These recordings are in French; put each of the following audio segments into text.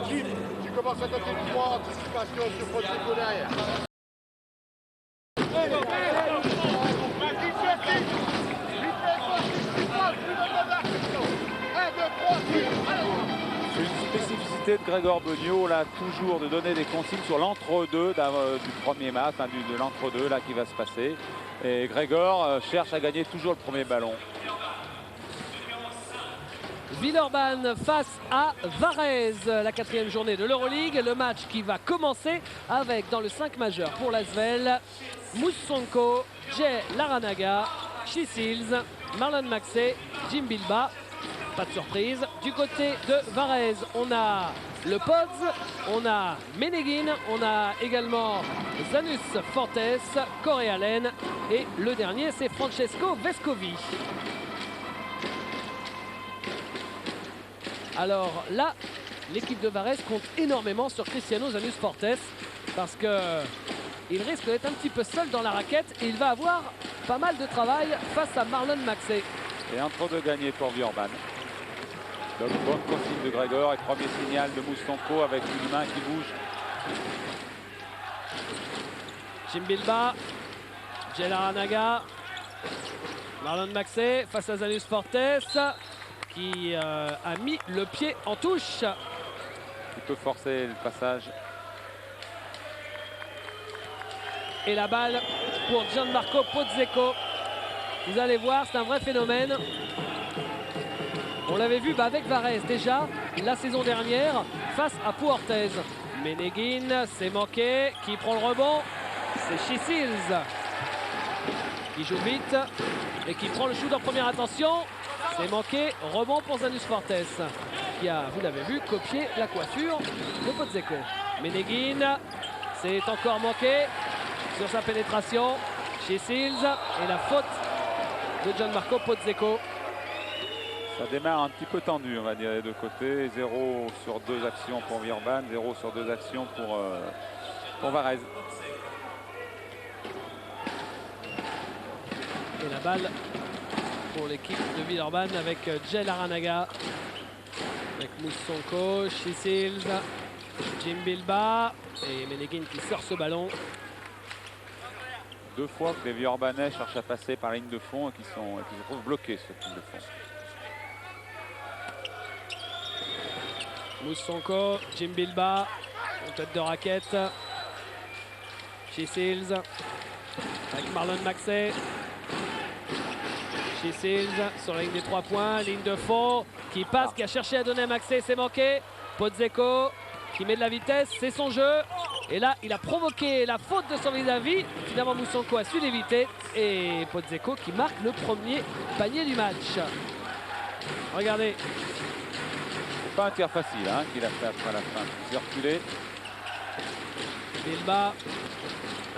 Gilles, tu commences à noter du droit, anticipation sur Podzeko derrière. C'est une spécificité de Grégor Beugnot, là, toujours de donner des consignes sur l'entre-deux du premier match, enfin, de l'entre-deux là qui va se passer. Et Grégor cherche à gagner toujours le premier ballon. Villeurbanne face à Varèse, la 4e journée de l'Euroleague. Le match qui va commencer avec, dans le 5 majeur pour l'Asvel, Moussonko, Jay Laranaga, Chisils, Marlon Maxey, Jim Bilba. Pas de surprise. Du côté de Varèse, on a le Pods, on a Ménéguine, on a également Zanus Fortes, Corey Allen et le dernier c'est Francesco Vescovi. Alors là, l'équipe de Varèse compte énormément sur Cristiano Zanus Fortes parce qu'il risque d'être un petit peu seul dans la raquette et il va avoir pas mal de travail face à Marlon Maxey. Et entre deux gagnés pour Villeurbanne. Donc bonne consigne de Grégor et premier signal de Moussonko avec une main qui bouge. Jim Bilba, Jay Laranaga, Marlon Maxey face à Zanus Fortes qui a mis le pied en touche. Il peut forcer le passage. Et la balle pour Gianmarco Podzeko. Vous allez voir, c'est un vrai phénomène. On l'avait vu avec Varèse déjà la saison dernière face à Puortez. Ménéguine, c'est manqué. Qui prend le rebond? C'est Chisils qui joue vite et qui prend le shoot en première intention. C'est manqué. Rebond pour Zanus Fortes qui a, vous l'avez vu, copié la coiffure de Podzeko. Ménéguine, c'est encore manqué sur sa pénétration. Chisils et la faute de Gianmarco Podzeko. Ça démarre un petit peu tendu, on va dire, des deux côtés. 0 sur 2 actions pour Villeurbanne, 0 sur 2 actions pour Varèse. Et la balle pour l'équipe de Villeurbanne avec Jay Laranaga, avec Moussonko, Chisils, Jim Bilba et Ménéguine qui sort ce ballon. Deux fois que les Villeurbanais cherchent à passer par la ligne de fond et qui se trouvent bloqués sur cette ligne de fond. Moussonko, Jim Bilba, en tête de raquette. Chisils avec Marlon Maxey. Chisils sur la ligne des 3 points, ligne de fond, qui passe, qui a cherché à donner à Maxey, c'est manqué. Podzeko qui met de la vitesse, c'est son jeu. Et là, il a provoqué la faute de son vis-à-vis. Finalement, Moussonko a su l'éviter. Et Podzeko qui marque le premier panier du match. Regardez. C'est pas un tir facile hein, qu'il a fait après la fin. Il s'est reculé. Bilba,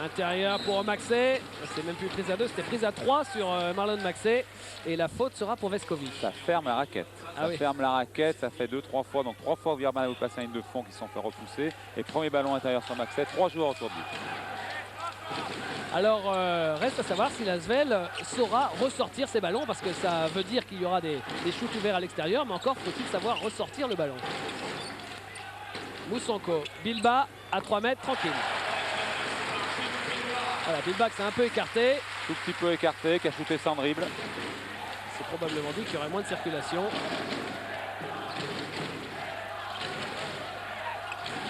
intérieur pour Maxey. C'est même plus prise à 2, c'était prise à 3 sur Marlon Maxey. Et la faute sera pour Vescovi. Ça ferme la raquette. Ça ferme la raquette, ça fait 2-3 fois. Donc 3 fois Villeurbanne a vous passer à une ligne de fond qui se sont fait repousser. Et premier ballon intérieur sur Maxey, 3 joueurs autour de lui. Alors reste à savoir si l'Asvel saura ressortir ses ballons parce que ça veut dire qu'il y aura des shoots ouverts à l'extérieur, mais encore faut-il savoir ressortir le ballon. Moussonko, Bilba à 3 mètres, tranquille. Voilà, Bilba qui s'est un peu écarté. Tout petit peu écarté, qui a shooté sans dribble. C'est probablement dit qu'il y aurait moins de circulation.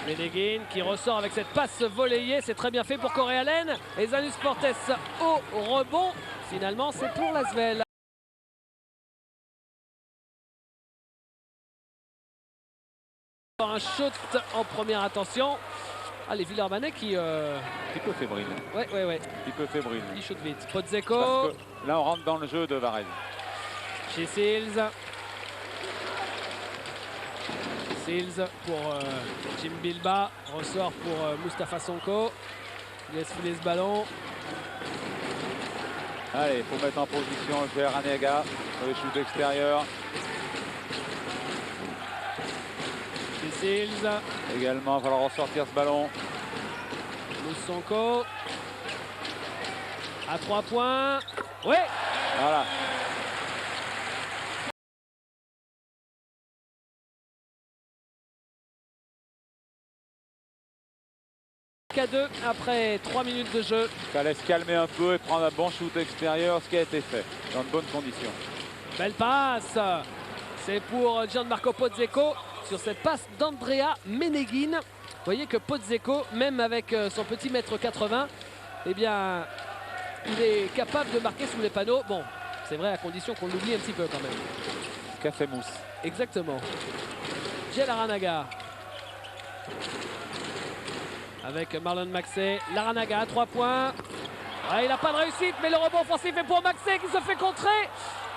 Ménéguine qui ressort avec cette passe volleyée, c'est très bien fait pour Corey Allen. Et Zanus Fortes au rebond. Finalement, c'est pour l'Asvel. Un shoot en première intention. Ah, les Villeurbanais qui... Un petit peu fébrile. Ouais. Un petit peu fébrile. Il shoot vite. Podzeko. Parce que là, on rentre dans le jeu de Varèse. Chisils. Chisils pour Jim Bilba. Ressort pour Moustapha Sonko. Il laisse filer ce ballon. Allez, il faut mettre en position Jay Laranaga sur les shoots extérieurs. Chisils. Également, il va falloir ressortir ce ballon. Moussonko. À 3 points. Ouais. Voilà. qu'à 2 après 3 minutes de jeu. Ça laisse calmer un peu et prendre un bon shoot extérieur, ce qui a été fait dans de bonnes conditions. Belle passe. C'est pour Gianmarco Pozzecco sur cette passe d'Andrea Meneguin. Vous voyez que Pozzecco, même avec son petit mètre 80, eh bien, il est capable de marquer sous les panneaux. Bon, c'est vrai à condition qu'on l'oublie un petit peu quand même. Café mousse. Exactement. Gilles Larranaga. Avec Marlon Maxey. Larranaga à 3 points. Ah, il n'a pas de réussite, mais le rebond offensif est pour Maxey qui se fait contrer.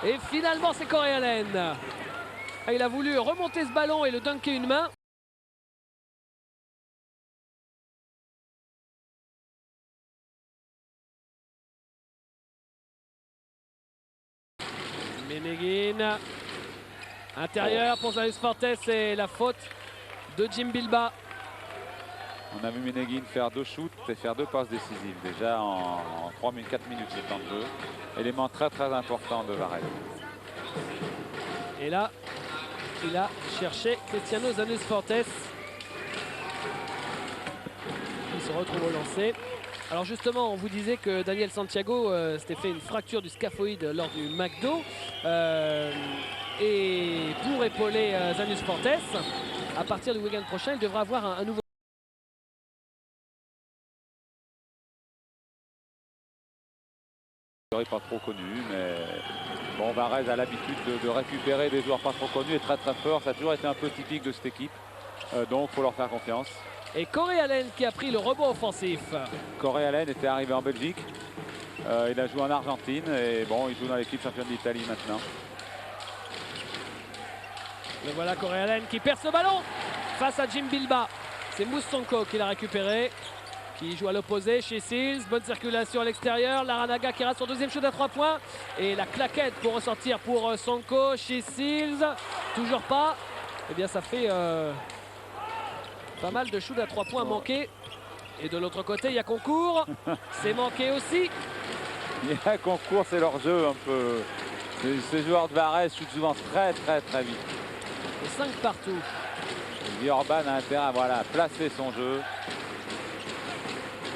Et finalement, c'est Corey Allen. Ah, il a voulu remonter ce ballon et le dunker une main. Meneguin. Intérieur pour Zanus Fortes et la faute de Jim Bilba. On a vu Meneguin faire 2 shoots et faire 2 passes décisives déjà en 3 minutes, 4 minutes de temps de jeu. Élément très important de Varese. Et là, il a cherché Cristiano Zanus Fortes. Il se retrouve au lancer. Alors justement, on vous disait que Daniel Santiago s'était fait une fracture du scaphoïde lors du McDo. Et pour épauler Zanus Fortes, à partir du week-end prochain, il devra avoir un nouveau... Pas trop connu, mais bon, Varese a l'habitude de récupérer des joueurs pas trop connus et très fort. Ça a toujours été un peu typique de cette équipe, donc il faut leur faire confiance. Et Corey Allen qui a pris le rebond offensif. Corey Allen était arrivé en Belgique, il a joué en Argentine et bon, il joue dans l'équipe championne d'Italie maintenant. Et voilà Corey Allen qui perd ce ballon face à Jim Bilba. C'est Moussonko qui l'a récupéré, qui joue à l'opposé chez Seals. Bonne circulation à l'extérieur. Larranaga qui rate son deuxième shoot à 3 points. Et la claquette pour ressortir pour Sonko chez Seals. Toujours pas. Eh bien ça fait pas mal de shoots à 3 points manqués. Et de l'autre côté il y a Concours. C'est manqué aussi. Il y a Concours, c'est leur jeu un peu. Ces joueurs de Varese shootent souvent très vite. Et 5 partout. Villeurbanne a intérêt à voilà, placer son jeu.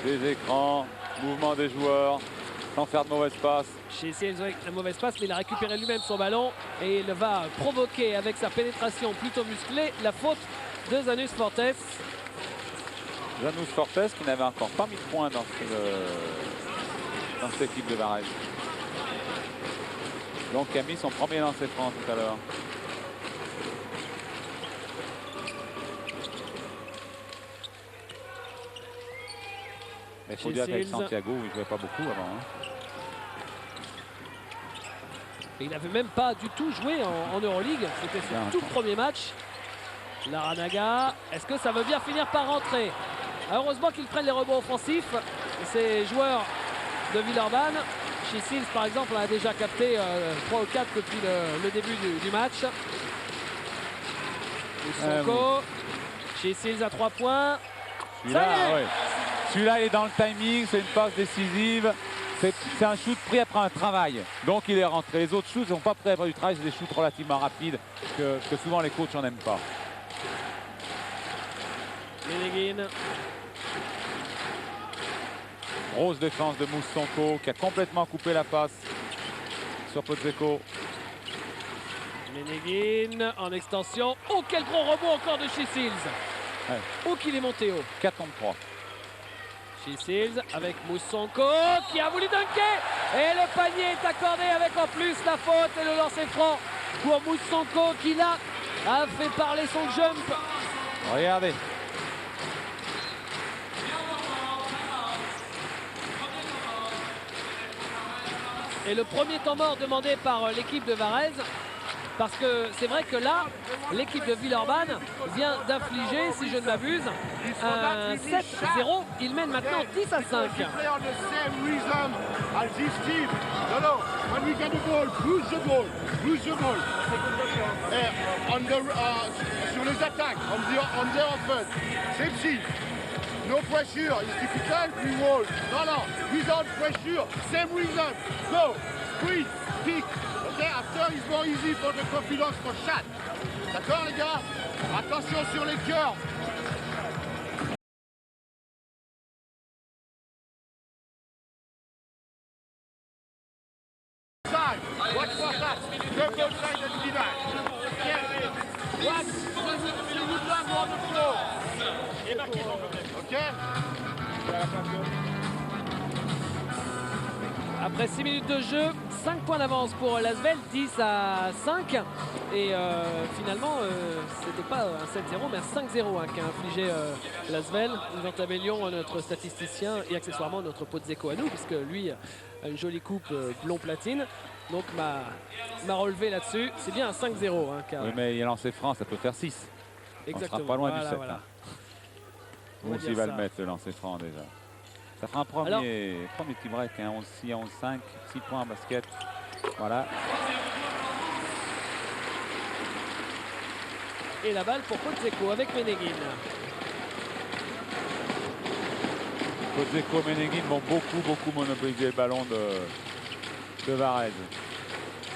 Des écrans, mouvement des joueurs, sans faire de mauvaise passe. Chez Seals avec la mauvaise passe, mais il a récupéré lui-même son ballon. Et il va provoquer avec sa pénétration plutôt musclée la faute de Zanus Fortes. Zanus Fortes qui n'avait encore pas mis de points dans cette équipe de Varese. Donc il a mis son premier lancer franc tout à l'heure. Il faut dire qu'avec Santiago, il ne jouait pas beaucoup avant. Hein. Et il n'avait même pas du tout joué en Euroleague. C'était son tout premier match. Larranaga, est-ce que ça veut bien finir par rentrer? Heureusement qu'ils prennent les rebonds offensifs. Ces joueurs de Villeurbanne. Chez Seals, par exemple, on a déjà capté 3 ou 4 depuis le début du match. Sonko. Chez Seals à 3 points. Celui-là, il est dans le timing, c'est une passe décisive. C'est un shoot pris après un travail. Donc il est rentré. Les autres shoots ne sont pas pris après du travail, c'est des shoots relativement rapides que souvent les coachs n'en aiment pas. Meneguin. Grosse défense de Moussonko qui a complètement coupé la passe sur Pozzecco. Meneguin en extension. Oh, quel gros rebond encore de chez Seals. Ouais. Oh, qu'il est monté haut. 4 contre 3. Chez Seals avec Moussonko qui a voulu dunker. Et le panier est accordé avec en plus la faute et le lancer franc pour Moussonko qui là a fait parler son jump. Regardez. Et le premier temps mort demandé par l'équipe de Varese. Parce que c'est vrai que là, l'équipe de Villeurbanne vient d'infliger, si je ne m'abuse, un 7-0. Il mène maintenant 10-5. Sur les attaques, on the offense, safety, no pressure, it's difficult, we wall. Non, without pressure, same reason. Go, squeeze, kick. Okay, after it's more easy for the confidence for shot. D'accord les gars? Attention sur les cœurs. Ok. Après 6 minutes de jeu, 5 points d'avance pour Lasvel, 10-5. Et finalement, c'était pas un 7-0, mais un 5-0 hein, qu'a infligé Lasvel. Nous entablions notre statisticien et accessoirement notre Pozzecco à nous, puisque lui a une jolie coupe blond platine. Donc m'a relevé là-dessus. C'est bien un 5-0. Hein, oui, mais il a lancé franc, ça peut faire 6. Exactement. On sera pas loin voilà, du 7. voilà. Hein. Ou s'il va le mettre, le lancer franc déjà. Ça fera un premier petit break, hein, 11-6 à 11-5, 6 points en basket. Voilà. Et la balle pour Pozzecco avec Ménéguine. Pozzecco et Ménéguine vont beaucoup monopoliser le ballon de Varese.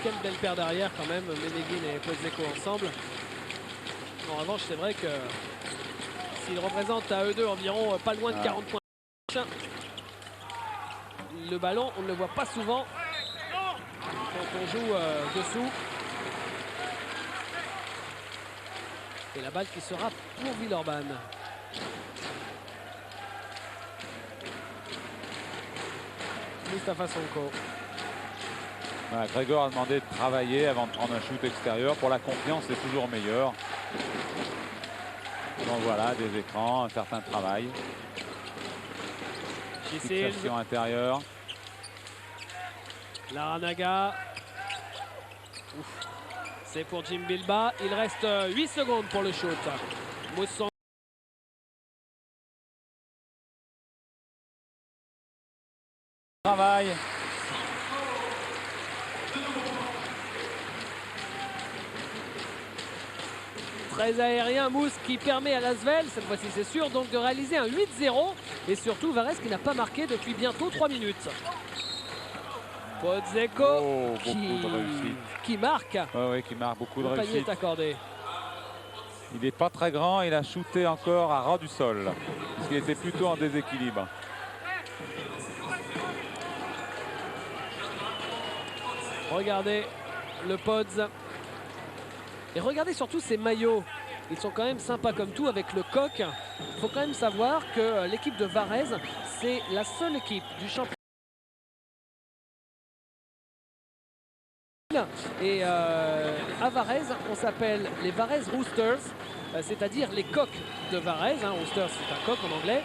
Quelle belle paire d'arrière quand même, Ménéguine et Pozzecco ensemble. En revanche, c'est vrai que s'ils représentent à eux deux environ pas loin de 40 points. Le ballon, on ne le voit pas souvent quand on joue dessous. Et la balle qui sera pour Villeurbanne. Mustapha Sonko. Voilà, Grégor a demandé de travailler avant de prendre un shoot extérieur. Pour la confiance, c'est toujours meilleur. Donc voilà, des écrans, un certain travail. Fixation intérieure. Laranaga. C'est pour Jim Bilba. Il reste 8 secondes pour le shoot. Mousson. Travail. Très aérien, Mousse qui permet à Lasvel, cette fois-ci c'est sûr, donc de réaliser un 8-0. Et surtout Varese qui n'a pas marqué depuis bientôt 3 minutes. Pozzecco qui marque. Oui, qui marque beaucoup de réussite. Le panier est accordé. Il n'est pas très grand, il a shooté encore à ras du sol. Parce qu'il était plutôt en déséquilibre. Regardez le Podz. Et regardez surtout ces maillots. Ils sont quand même sympas comme tout avec le coq. Il faut quand même savoir que l'équipe de Varese, c'est la seule équipe du championnat. Et à Varese, on s'appelle les Varese Roosters, c'est-à-dire les coqs de Varese. Hein. Roosters, c'est un coq en anglais.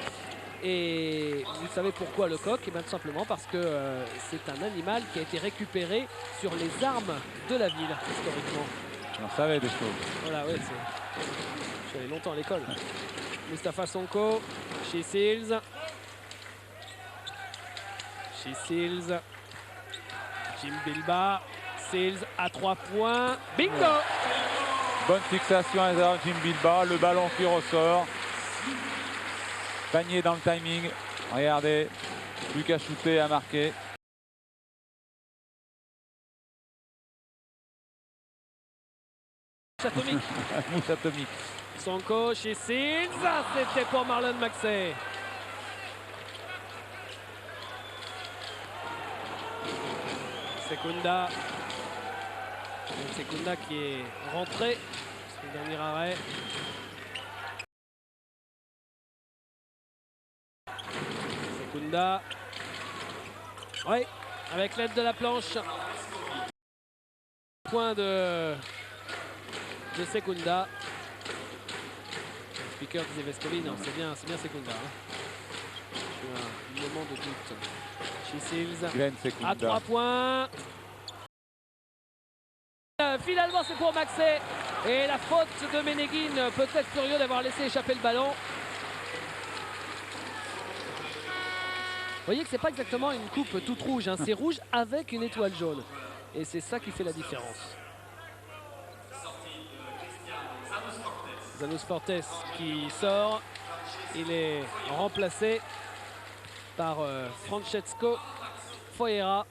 Et vous savez pourquoi le coq? Et bien tout simplement parce que c'est un animal qui a été récupéré sur les armes de la ville, historiquement. On savait des choses. Voilà, ouais, je suis allé longtemps à l'école. Mustapha Sonko, chez Seals. Chez Seals. Jim Bilba. Seals à 3 points. Bingo! Bonne fixation à Jim Bilba. Le ballon qui ressort. Panier dans le timing. Regardez. Plus qu'à shooter, à marquer. Atomique. Mousse atomique. Sonko chez Seals. C'était pour Marlon Maxey. Sekunda. Sekunda qui est rentré. C'est le dernier arrêt. Sekunda. Oui, avec l'aide de la planche. Point de Sekunda. Le speaker disait Vescovi, non, c'est bien Sekunda. Hein. J'ai un moment de doute. Chez Seals. À 3 points. Finalement, c'est pour Maxey. Et la faute de Ménéguine, peut-être furieux d'avoir laissé échapper le ballon. Vous voyez que c'est pas exactement une coupe toute rouge, hein. C'est rouge avec une étoile jaune. Et c'est ça qui fait la différence. Zanos Fortes qui sort. Il est remplacé par Francesco Foera.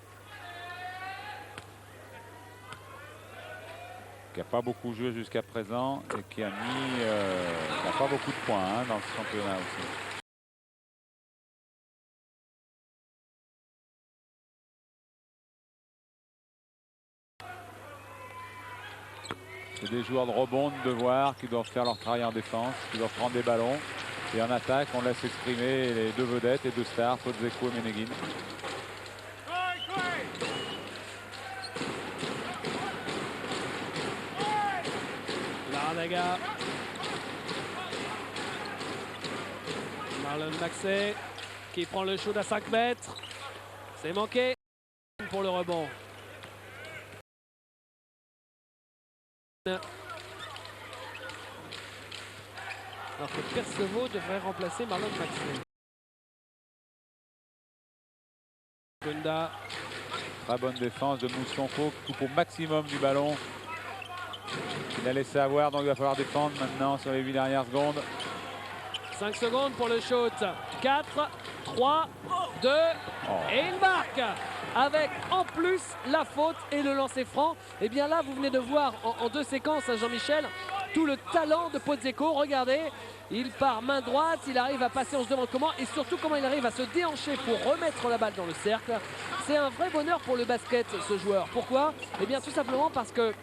Qui n'a pas beaucoup joué jusqu'à présent et qui a mis qui n'a pas beaucoup de points hein, dans ce championnat aussi. C'est des joueurs de rebond, de devoir, qui doivent faire leur travail en défense, qui doivent prendre des ballons. Et en attaque, on laisse exprimer les deux vedettes, les deux stars, Podzeko et Meneguin. Larrañaga. Marlon Maxey qui prend le shoot à 5 mètres. C'est manqué pour le rebond. Alors que Perceval devrait remplacer Marlon Maxey. Gunda. Très bonne défense de Moussonko qui coupe au maximum du ballon. Il a laissé avoir, donc il va falloir défendre maintenant sur les 8 dernières secondes. 5 secondes pour le shoot. 4, 3, 2, et il marque avec en plus la faute et le lancer franc. Et bien là, vous venez de voir en deux séquences, hein, Jean-Michel, tout le talent de Podzeko. Regardez, il part main droite, il arrive à passer, on se demande comment, et surtout comment il arrive à se déhancher pour remettre la balle dans le cercle. C'est un vrai bonheur pour le basket, ce joueur. Pourquoi? Eh bien tout simplement parce que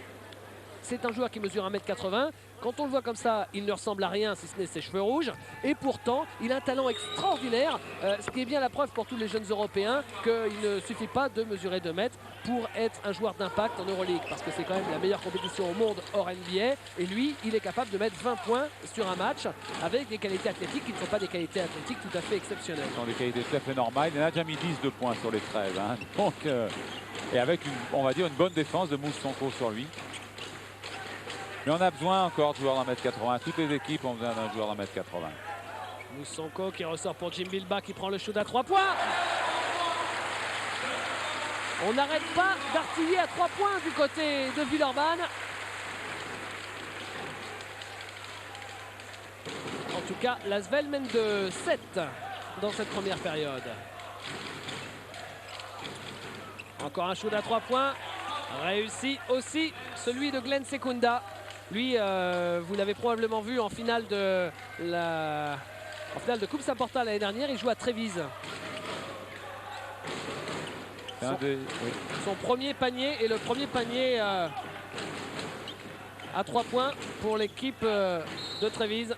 c'est un joueur qui mesure 1m80. Quand on le voit comme ça, il ne ressemble à rien si ce n'est ses cheveux rouges. Et pourtant, il a un talent extraordinaire. Ce qui est bien la preuve pour tous les jeunes Européens qu'il ne suffit pas de mesurer 2 mètres pour être un joueur d'impact en Euroleague. Parce que c'est quand même la meilleure compétition au monde hors NBA. Et lui, il est capable de mettre 20 points sur un match avec des qualités athlétiques qui ne sont pas des qualités athlétiques tout à fait exceptionnelles. Ce sont des qualités tout à fait normales. Il en a déjà mis 10 de points sur les 13. Hein. Donc, et avec, on va dire, une bonne défense de Moussonko sur lui. Mais on a besoin encore de joueurs d'1m80. Toutes les équipes ont besoin d'un joueur d'1m80. Moussonko qui ressort pour Jim Bilbao qui prend le shoot à 3 points. On n'arrête pas d'artiller à 3 points du côté de Villeurbanne. En tout cas, l'Asvel mène de 7 dans cette première période. Encore un shoot à 3 points. Réussi aussi celui de Glenn Sekunda. Lui, vous l'avez probablement vu en finale de Coupe Saint-Porta l'année dernière, il joue à Trévise. Son premier panier et le premier panier à 3 points pour l'équipe de Trévise.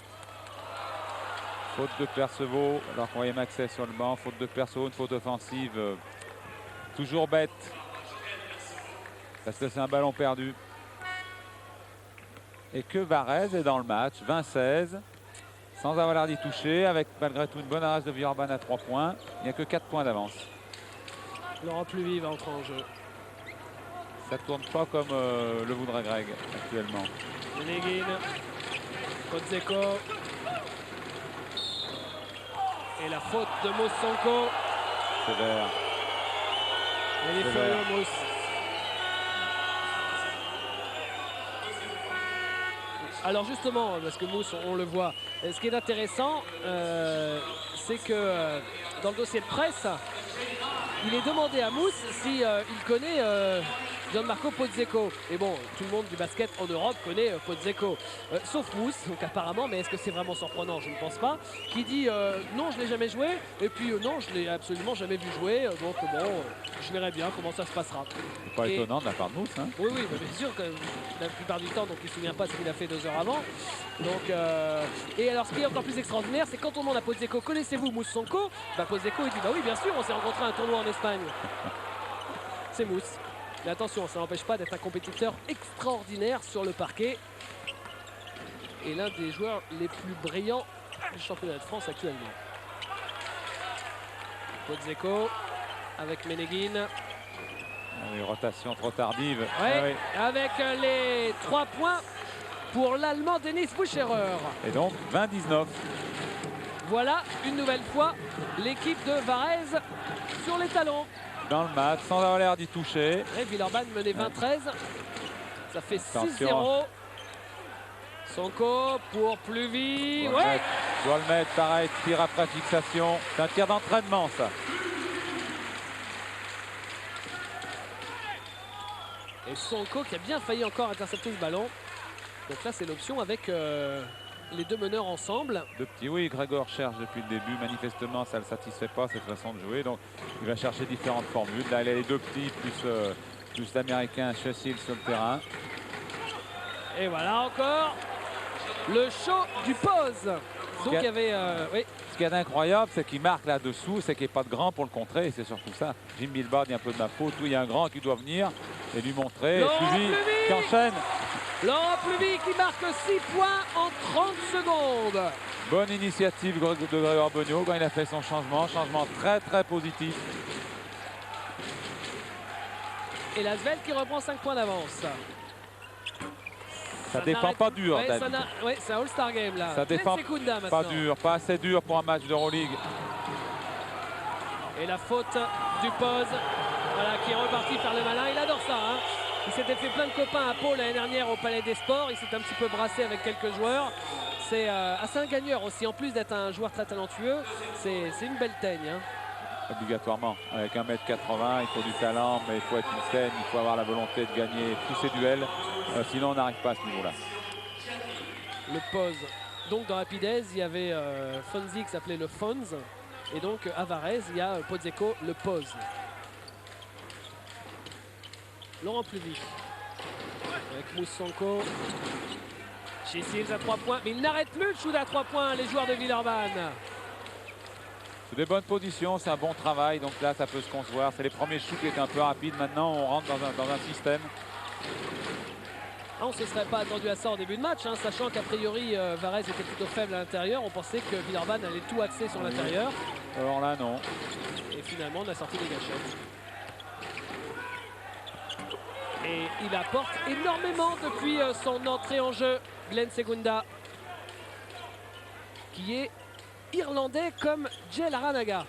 Faute de Perceval, alors qu'on voyait Maxey sur le banc. Faute de Perceval, une faute offensive toujours bête. Parce que c'est un ballon perdu. Et que Varese est dans le match, 20-16, sans avoir l'air d'y toucher, avec malgré tout une bonne arrache de Villeurbanne à 3 points. Il n'y a que 4 points d'avance. Laurent Pluvy va entrer en jeu. Ça ne tourne pas comme le voudrait Greg actuellement. Meneguin, Podzeko. Et la faute de Moussonko. Sévère. Et les feuilles au Mousse. Alors justement, parce que Mousse, on le voit, ce qui est intéressant, c'est que dans le dossier de presse, il est demandé à Mousse si il connaît Gianmarco Podzeko. Et bon, tout le monde du basket en Europe connaît Podzeko, sauf Mousse, donc apparemment, mais est-ce que c'est vraiment surprenant? Je ne pense pas. Qui dit non, je ne l'ai jamais joué, et puis non, je ne l'ai absolument jamais vu jouer, donc bon, je verrai bien comment ça se passera. C'est pas étonnant de la part de Mousse. Hein. Oui, mais bien sûr que la plupart du temps, donc il ne se souvient pas ce qu'il a fait 2 heures avant. Donc, et alors, ce qui est encore plus extraordinaire, c'est quand on demande à Podzeko, connaissez-vous Moussonko? Bah, Podzeko, il dit, bah oui, bien sûr, on s'est rencontré à un tournoi en Espagne. C'est Mousse. Mais attention, ça n'empêche pas d'être un compétiteur extraordinaire sur le parquet. Et l'un des joueurs les plus brillants du championnat de France actuellement. Podzeko avec Meneguin. Une rotation trop tardive. Ouais, ah oui. Avec les 3 points pour l'Allemand Dennis Bucherer. Et donc 20-19. Voilà une nouvelle fois l'équipe de Varese sur les talons. Dans le match, sans avoir l'air d'y toucher. Et Villeurbanne menait 20-13. Ça fait 6-0. Sonko pour Pluvy. Ouais. Doit le mettre, pareil, tir après fixation. C'est un tir d'entraînement, ça. Et Sonko qui a bien failli encore intercepter ce ballon. Donc là, c'est l'option avec les deux meneurs ensemble. De petits, oui, Grégor cherche depuis le début. Manifestement, ça ne le satisfait pas, cette façon de jouer. Donc, il va chercher différentes formules. Là, il a les deux petits, plus l'américain Chessil sur le terrain. Et voilà encore le show du pose. Donc il y avait... oui. Ce qui est incroyable, c'est qu'il marque là-dessous, c'est qu'il n'y a pas de grand pour le contrer, et c'est surtout ça. Jim Bilbao dit un peu de ma faute, où il y a un grand qui doit venir et lui montrer. Laurent Et Pluvy Pluvy qui enchaîne. Laurent Pluvy qui marque 6 points en 30 secondes. Bonne initiative de Grégoire Beugnot quand il a fait son changement très très positif. Et la Svel qui reprend 5 points d'avance. Ça défend pas dur, ouais, David. Oui, c'est un All-Star Game là. Ça défend pas dur, pas assez dur pour un match d'Euroleague. Et la faute du pose, voilà, qui est reparti faire le malin. Il adore ça. Hein. Il s'était fait plein de copains à Pau l'année dernière au Palais des Sports. Il s'est un petit peu brassé avec quelques joueurs. C'est assez un gagneur aussi. En plus d'être un joueur très talentueux, c'est une belle teigne. Hein. Obligatoirement. Avec 1m80, il faut du talent, mais il faut être une scène, il faut avoir la volonté de gagner tous ces duels. Sinon, on n'arrive pas à ce niveau-là. Le pose. Donc dans Rapidez, il y avait Fonzi qui s'appelait le Fonz. Et donc à Varese, il y a Pozzecco, le pose. Laurent Pluvy. Avec Moussanko. Chez Seals à 3 points. Mais il n'arrête plus le shoot à 3 points, les joueurs de Villeurbanne. C'est des bonnes positions, c'est un bon travail. Donc là, ça peut se concevoir. C'est les premiers shoots qui étaient un peu rapides. Maintenant, on rentre dans un système. Ah, on ne se serait pas attendu à ça en début de match, hein, sachant qu'a priori, Varese était plutôt faible à l'intérieur. On pensait que Villeurbanne allait tout axer sur l'intérieur. Alors là, non. Et finalement, on a sorti des gâchettes. Et il apporte énormément depuis son entrée en jeu, Glenn Segunda, qui est irlandais comme Jay Larranaga.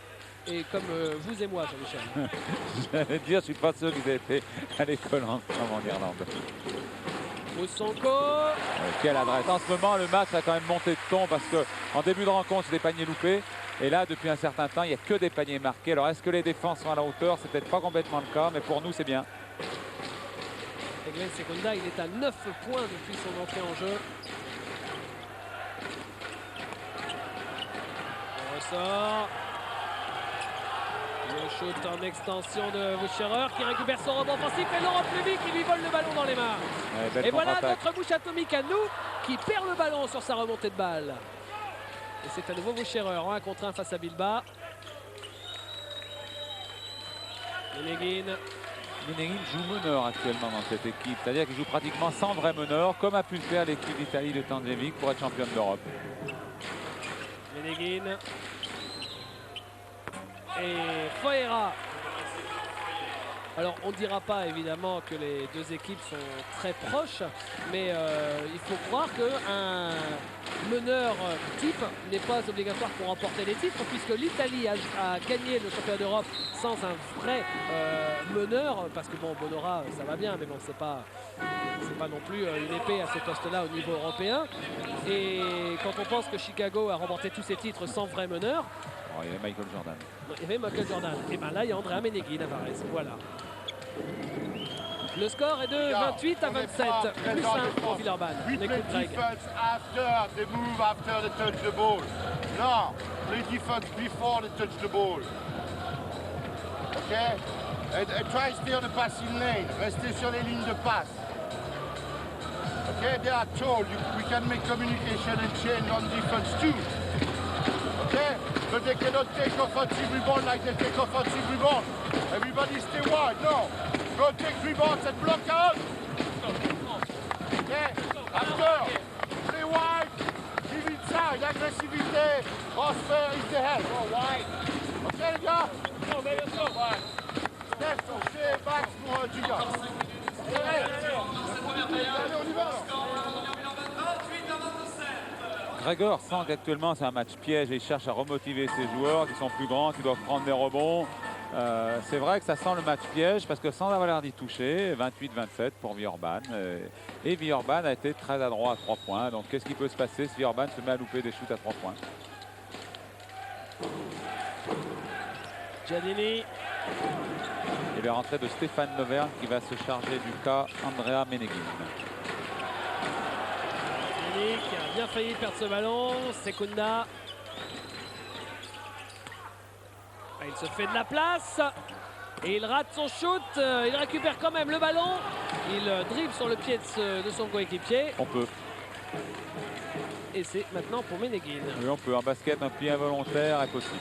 Et comme vous et moi, Jean-Michel. J'allais dire, je suis pas sûr qu'ils aient été à l'école en Irlande. Moussanko. Quelle adresse. En ce moment, le match a quand même monté de ton parce qu'en début de rencontre, c'est des paniers loupés. Et là, depuis un certain temps, il n'y a que des paniers marqués. Alors, est-ce que les défenses sont à la hauteur? C'est peut-être pas complètement le cas, mais pour nous, c'est bien. Et Glenn Segunda, il est à 9 points depuis son entrée en jeu. On ressort. Le shoot en extension de Wucherer qui récupère son rebond offensif et Laurent Pluvy qui lui vole le ballon dans les mains. Et voilà notre bouche atomique à nous qui perd le ballon sur sa remontée de balle. Et c'est à nouveau Wucherer en 1 contre 1 face à Bilbao. Meneguin joue meneur actuellement dans cette équipe, c'est-à-dire qu'il joue pratiquement sans vrai meneur, comme a pu le faire l'équipe d'Italie de Tanjevic pour être championne d'Europe. Meneguin. Et Foera. Alors on ne dira pas évidemment que les deux équipes sont très proches, mais il faut croire qu'un meneur type n'est pas obligatoire pour remporter les titres, puisque l'Italie a gagné le championnat d'Europe sans un vrai meneur, parce que bon, Bonora ça va bien, mais bon, c'est pas non plus une épée à ce poste-là au niveau européen. Et quand on pense que Chicago a remporté tous ses titres sans vrai meneur, il y avait Michael Jordan. Il y avait Michael Jordan. Et bien là, il y a Andrea Meneguin à Varese. Voilà. Le score est de 28 à 27. Plus 1 pour Villeurbanne. We play defense after the move, after the touch the ball. Non, play defense before the touch the ball. Okay? And try to stay on the passing lane. Restez sur les lignes de passe. Okay, they are told we can make communication and change on defense too. Okay? But they cannot take offensive rebound like they take offensive rebound. Everybody stay wide. No. Go take rebounds and block out. Okay? After, play wide. Give inside. Agressivité. Transfer is the head. Go wide. Okay, les gars? No, mais let's go. Wide. Steph, touché, Max pour Giga. Allez, on y va. Gregor sent qu'actuellement c'est un match piège et il cherche à remotiver ses joueurs qui sont plus grands, qui doivent prendre des rebonds. C'est vrai que ça sent le match piège parce que sans avoir l'air d'y toucher, 28-27 pour Villeurbanne. Et Villeurbanne a été très adroit à 3 points. Donc qu'est-ce qui peut se passer si Villeurbanne se met à louper des shoots à 3 points? Giannini. Et la rentrée de Stéphane Loverne qui va se charger du cas Andrea Meneguin. Qui a bien failli perdre ce ballon. Segunda. Il se fait de la place. Et il rate son shoot, il récupère quand même le ballon. Il dribble sur le pied de son coéquipier. On peut. Et c'est maintenant pour Ménéguine. Oui, on peut. En basket, un pli involontaire est possible.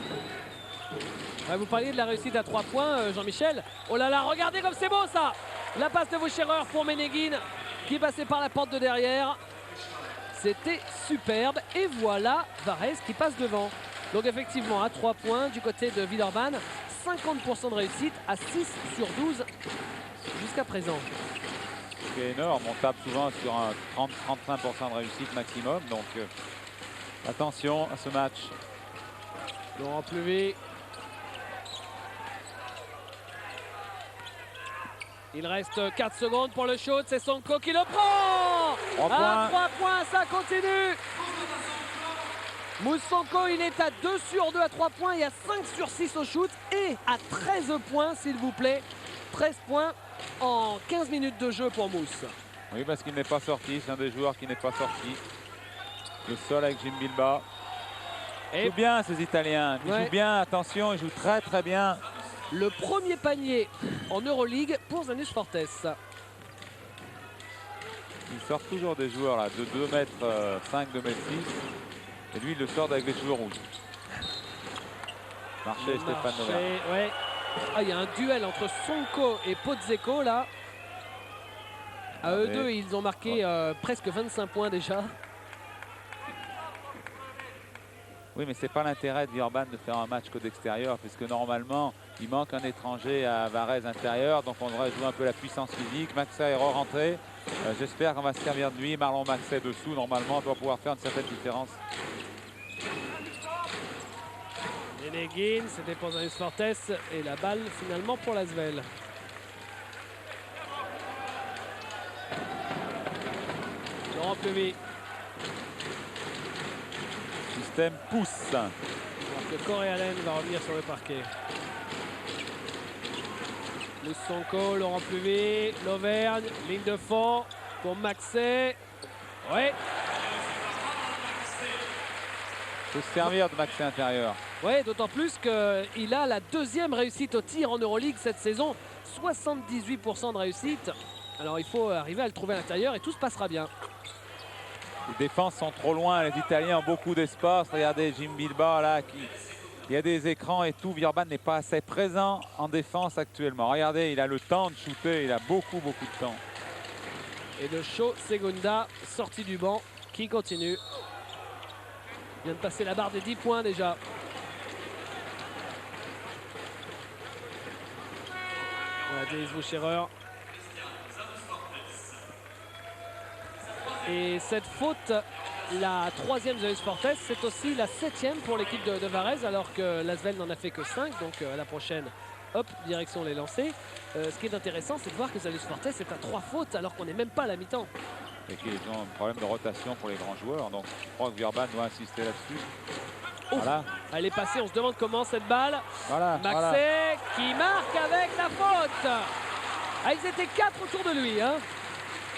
Ouais, vous parliez de la réussite à 3 points, Jean-Michel. Oh là là, regardez comme c'est beau ça. La passe de Wucherer pour Ménéguine qui passait par la porte de derrière. C'était superbe. Et voilà Varese qui passe devant. Donc effectivement, à 3 points du côté de Villeurbanne. 50% de réussite à 6 sur 12 jusqu'à présent. C'est énorme. On tape souvent sur un 30-35% de réussite maximum. Donc attention à ce match. Laurent Pleuvé. Il reste 4 secondes pour le shoot. C'est Sonko qui le prend. 3 points. À 3 points, ça continue. Moussanko, il est à 2 sur 2 à 3 points. Il y a 5 sur 6 au shoot. Et à 13 points, s'il vous plaît. 13 points en 15 minutes de jeu pour Mousse. Oui, parce qu'il n'est pas sorti. C'est un des joueurs qui n'est pas sorti. Le sol avec Jim Bilba. Ils jouent bien, ces Italiens. Ils jouent bien, attention, ils jouent très très bien. Le premier panier en Euroleague pour Zanus Fortes. Il sort toujours des joueurs là, de 2 mètres 5, 2 mètres 6. Et lui, il le sort avec les cheveux rouges. Marché, Stéphane Nover. Ouais. Ah, il y a un duel entre Sonko et Pozzecco là. À eux deux, ils ont marqué presque 25 points déjà. Oui, mais c'est pas l'intérêt de Villeurbanne de faire un match qu'au d'extérieur, puisque normalement, il manque un étranger à Varese intérieur, donc on devrait jouer un peu la puissance physique. Maxey est re-rentré. J'espère qu'on va se servir de lui. Marlon Maxey dessous, normalement, doit pouvoir faire une certaine différence. Ménéguine, c'était pour Zanus Fortes et la balle finalement pour l'Asvel. Laurent Pleuvé. Système pousse. Alors que Corey Allen va revenir sur le parquet. Moussanko, Laurent Pleuvé, l'Auvergne, ligne de fond pour Maxey. Ouais. Il faut se servir de Maxey intérieur. Ouais, d'autant plus qu'il a la 2e réussite au tir en Euroleague cette saison. 78% de réussite. Alors il faut arriver à le trouver à l'intérieur et tout se passera bien. Les défenses sont trop loin, les Italiens ont beaucoup d'espace. Regardez Jim Bilba là, il y a des écrans et tout. Villeurbanne n'est pas assez présent en défense actuellement. Regardez, il a le temps de shooter, il a beaucoup de temps. Et le show Segunda, sorti du banc, qui continue. Il vient de passer la barre des 10 points déjà. Voilà, Dennis Wucherer. Et cette faute, la 3e de Zanus Fortes, c'est aussi la 7e pour l'équipe de Varese, alors que l'Asvel n'en a fait que 5. Donc la prochaine, hop, direction les lancers. Ce qui est intéressant, c'est de voir que Zanus Fortes est à 3 fautes, alors qu'on n'est même pas à la mi-temps. Et qu'ils ont un problème de rotation pour les grands joueurs. Donc je crois que Villeurbanne doit insister là-dessus. Voilà. Elle est passée, on se demande comment cette balle. Voilà. Maxey qui marque avec la faute. Ah, ils étaient 4 autour de lui.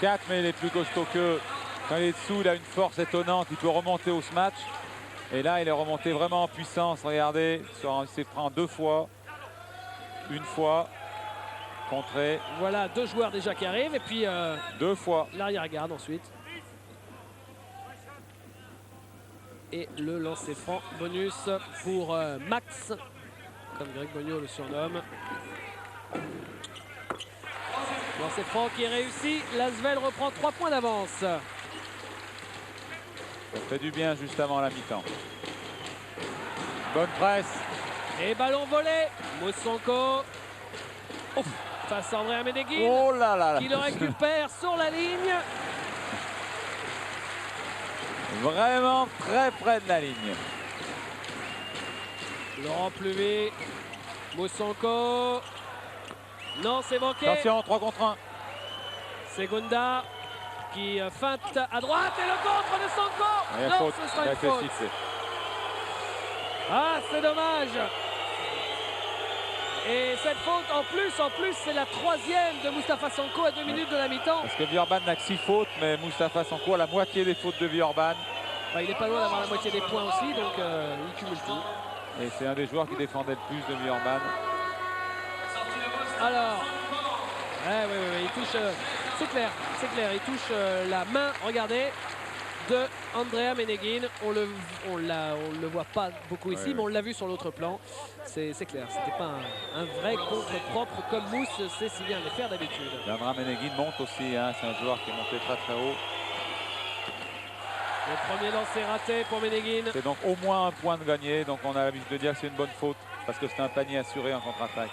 4, mais il est plus costaud qu'eux. Quand il est dessous, il a une force étonnante. Il peut remonter au match. Et là, il est remonté vraiment en puissance. Regardez, il s'est pris 2 fois. Une fois. Contré. Voilà, 2 joueurs déjà qui arrivent. Et puis 2 fois. l'arrière-garde ensuite. Et le lancer franc bonus pour Max, comme Greg Bogno le surnomme. Lancer franc qui est réussi. L'Asvel reprend 3 points d'avance. Ça fait du bien juste avant la mi-temps. Bonne presse. Et ballon volé. Moussanko. Face à Andrea Ménéguine. Oh là là. Qui le récupère sur la ligne. Vraiment très près de la ligne. Laurent Pleuvé. Moussanko. Non, c'est manqué. Attention, 3 contre 1. Segunda qui feinte à droite et le contre de Sonko. Non, faute. ce sera une faute. Ah, c'est dommage. Et cette faute, en plus, c'est la 3e de Moustapha Sonko à 2 minutes de la mi-temps. Parce que Villeurbanne n'a que 6 fautes, mais Moustapha Sonko a la moitié des fautes de Villeurbanne. Bah, il n'est pas loin d'avoir la moitié des points aussi, donc il cumule tout. Et c'est un des joueurs qui défendait le plus de Villeurbanne. Alors, ouais, il touche, c'est clair, il touche la main, regardez, de Andrea Meneguin. On le voit pas beaucoup ici, mais on l'a vu sur l'autre plan. C'est clair, c'était pas un vrai contre propre comme Mousse sait si bien le faire d'habitude. Andrea Meneguin monte aussi, hein, c'est un joueur qui est monté très très haut. Le premier lancer raté pour Meneguin. C'est donc au moins un point de gagné, donc on a l'habitude de dire que c'est une bonne faute parce que c'est un panier assuré en contre-attaque.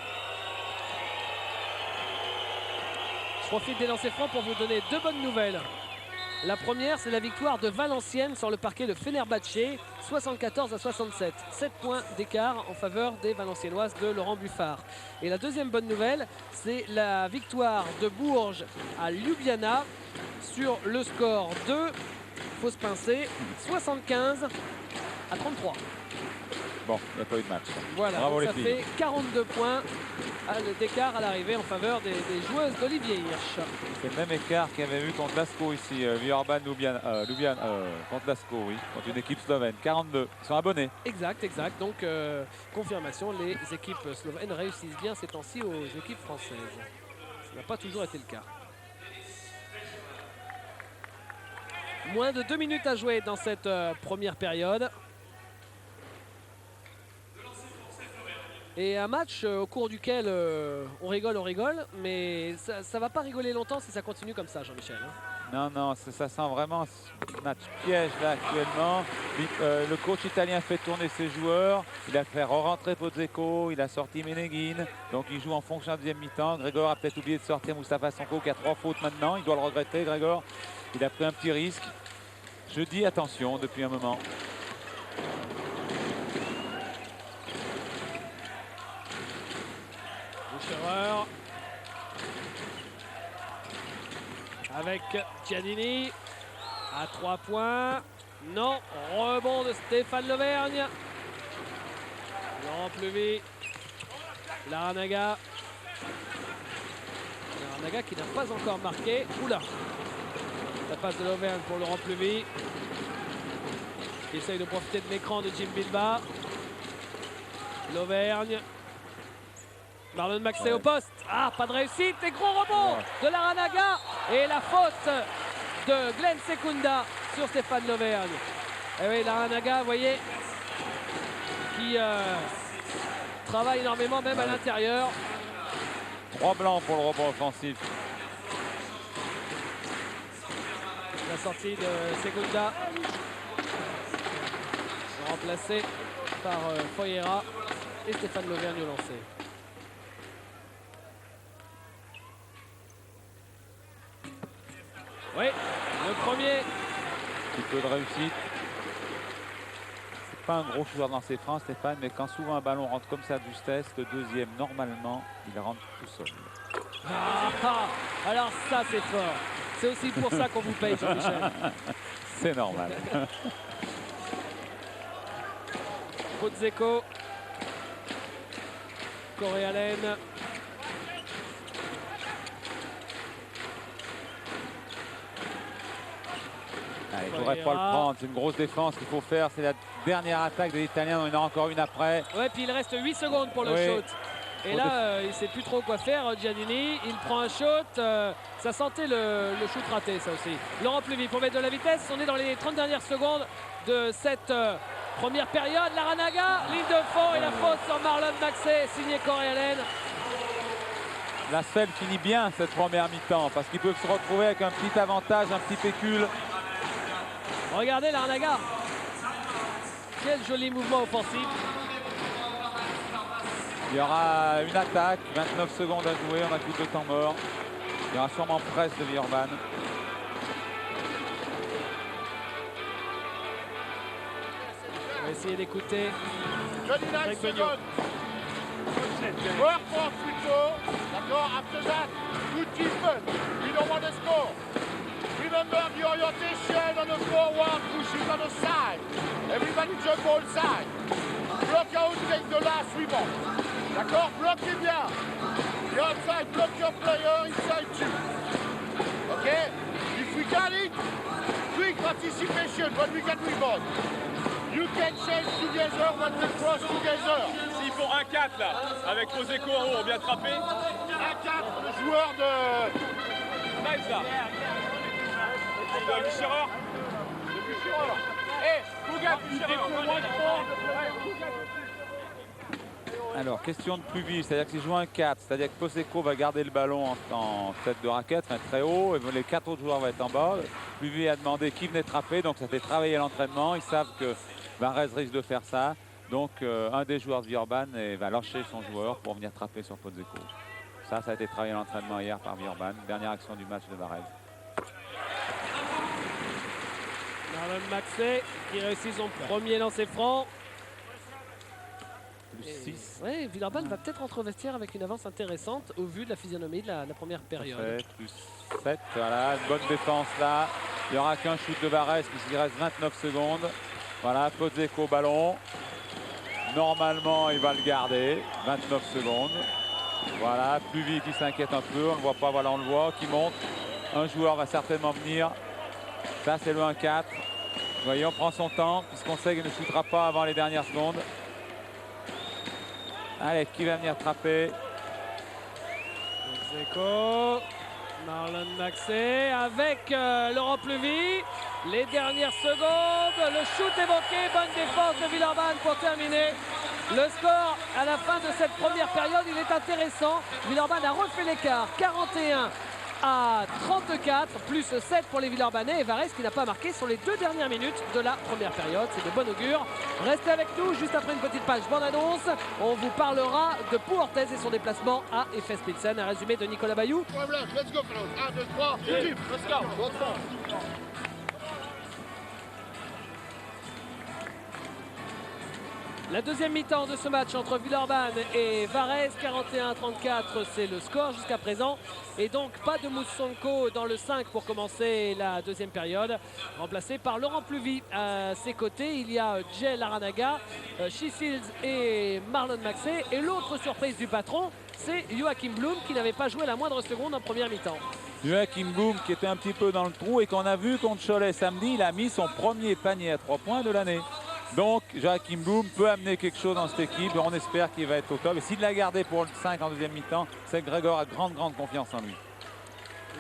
Je profite des lancers francs pour vous donner deux bonnes nouvelles. La première, c'est la victoire de Valenciennes sur le parquet de Fenerbahçe, 74-67. 7 points d'écart en faveur des Valenciennoises de Laurent Buffard. Et la deuxième bonne nouvelle, c'est la victoire de Bourges à Ljubljana sur le score de, faut se pincer, 75-33. Bon, il n'y a pas eu de match. Voilà, bravo donc les ça filles. fait 42 points d'écart à l'arrivée en faveur des joueuses d'Olivier Hirsch. C'est le même écart qu'il y avait eu contre Lasko ici, Villeurbanne, Ljubljana, contre Lasko, oui, contre une équipe slovène, 42. Ils sont abonnés. Exact. Donc, confirmation, les équipes slovènes réussissent bien ces temps-ci aux équipes françaises. Ça n'a pas toujours été le cas. Moins de 2 minutes à jouer dans cette première période. Et un match au cours duquel on rigole, mais ça ne va pas rigoler longtemps si ça continue comme ça, Jean-Michel. Hein. Non, ça sent vraiment ce match piège là actuellement. Le coach italien fait tourner ses joueurs. Il a fait re-rentrer Pozzecco, il a sorti Meneguin. Donc il joue en fonction de la deuxième mi-temps. Grégor a peut-être oublié de sortir Moustapha Sonko qui a 3 fautes maintenant. Il doit le regretter, Grégor. Il a pris un petit risque. Je dis attention depuis un moment. Erreur avec Giannini à 3 points. Non, rebond de Stéphane Lauvergne. Laurent Plevy. Laranaga. Laranaga qui n'a pas encore marqué. Oula. La passe de Lauvergne pour Laurent Plevy. Qui essaye de profiter de l'écran de Jim Bilba. Lauvergne. Marlon Maxey au poste. Ah, pas de réussite. Et gros rebond de Laranaga. Et la faute de Glenn Secunda sur Stéphane Lauvergne. Et oui, Laranaga, vous voyez, qui travaille énormément, même à l'intérieur. 3 blancs pour le rebond offensif. La sortie de Secunda. Remplacé par Foyera et Stéphane Lauvergne au lancer. Oui, le premier. Un petit peu de réussite. C'est pas un gros joueur dans ses freins, Stéphane, mais quand souvent un ballon rentre comme ça de justesse, le deuxième, normalement, il rentre tout seul. Alors ça, c'est fort. C'est aussi pour ça qu'on vous paye, Jean-Michel. C'est normal. Pozzecco. Corréalen. Il ne faudrait pas le prendre, c'est une grosse défense qu'il faut faire. C'est la dernière attaque des Italiens, il y en a encore une après. Ouais, puis il reste 8 secondes pour le shoot. Et là, il ne sait plus trop quoi faire, Giannini. Il prend un shoot. Ça sentait le shoot raté, ça aussi. Laurent Plevy pour mettre de la vitesse. On est dans les 30 dernières secondes de cette première période. Laranaga, ligne de fond et la faute sur Marlon Maxey, signé Corréalen. La Selle finit bien cette première mi-temps parce qu'ils peuvent se retrouver avec un petit avantage, un petit pécule. Regardez Laranaga. Quel joli mouvement offensif. Il y aura une attaque, 29 secondes à jouer, on a tout le temps mort. Il y aura sûrement presse de Villeurbanne. On va essayer d'écouter. 29 secondes. Work for Futo. D'accord, after that, good defense. We don't want to score. Remember the orientation on the forward, pushing on the side. Everybody jump all side. Block out, take the last rebound. D'accord, bloquez bien. The outside, block your player inside you. Okay? If we got it, quick participation, but we can rebound. UK 10 chase together, what the cross together. S'ils font 1-4 là, avec Poseco en haut, on vient trapper. 1-4, le joueur de... Nice là. De Bucherer. Eh, Kouga, Bucherer. Alors, question de plus vite, c'est-à-dire que s'il joue un 4, c'est-à-dire que Poseco va garder le ballon en tête de raquette, enfin, très haut, et les 4 autres joueurs vont être en bas. Pluvi a demandé qui venait trapper, donc ça fait travailler l'entraînement. Ils savent que Varese risque de faire ça. Donc, un des joueurs de Villeurbanne va lâcher son joueur pour venir trapper sur Poseco. Ça a été travaillé à l'entraînement hier par Villeurbanne. Dernière action du match de Varese. Marlon Maxey qui réussit son premier lancer franc. Plus 6. Oui, Villeurbanne va peut-être rentrer au vestiaire avec une avance intéressante au vu de la physionomie de la première période. Parfait, plus 7, voilà, une bonne défense là. Il n'y aura qu'un shoot de Varese puisqu'il reste 29 secondes. Voilà, Poseco au ballon. Normalement, il va le garder. 29 secondes. Voilà, Pluvi qui s'inquiète un peu. On ne le voit pas, voilà, on le voit, qui monte. Un joueur va certainement venir. Ça, c'est le 1-4. Vous voyez, on prend son temps puisqu'on sait qu'il ne shootera pas avant les dernières secondes. Allez, qui va venir trapper? Poseco, Marlon Maxey avec Laurent Pluvi. Les dernières secondes, le shoot évoqué, bonne défense de Villeurbanne pour terminer. Le score à la fin de cette première période, il est intéressant. Villeurbanne a refait l'écart, 41 à 34, plus 7 pour les Villeurbanais et Varese qui n'a pas marqué sur les 2 dernières minutes de la première période. C'est de bon augure. Restez avec nous juste après une petite page bande-annonce. On vous parlera de Pau Orthez et son déplacement à FS Pilsen. Un résumé de Nicolas Bayou. Let's go, fellas. 1, 2, 3, let's go. La deuxième mi-temps de ce match entre Villeurbanne et Varese, 41-34, c'est le score jusqu'à présent. Et donc pas de Moussonko dans le 5 pour commencer la deuxième période. Remplacé par Laurent Pluvi. À ses côtés, il y a Jay Laranaga, Shields et Marlon Maxey. Et l'autre surprise du patron, c'est Joachim Blum qui n'avait pas joué la moindre seconde en première mi-temps. Joachim Blum qui était un petit peu dans le trou et qu'on a vu contre Cholet samedi, il a mis son premier panier à 3 points de l'année. Donc Joachim Blum peut amener quelque chose dans cette équipe et on espère qu'il va être au top. Et s'il l'a gardé pour le 5 en deuxième mi-temps, c'est que Grégor a grande confiance en lui.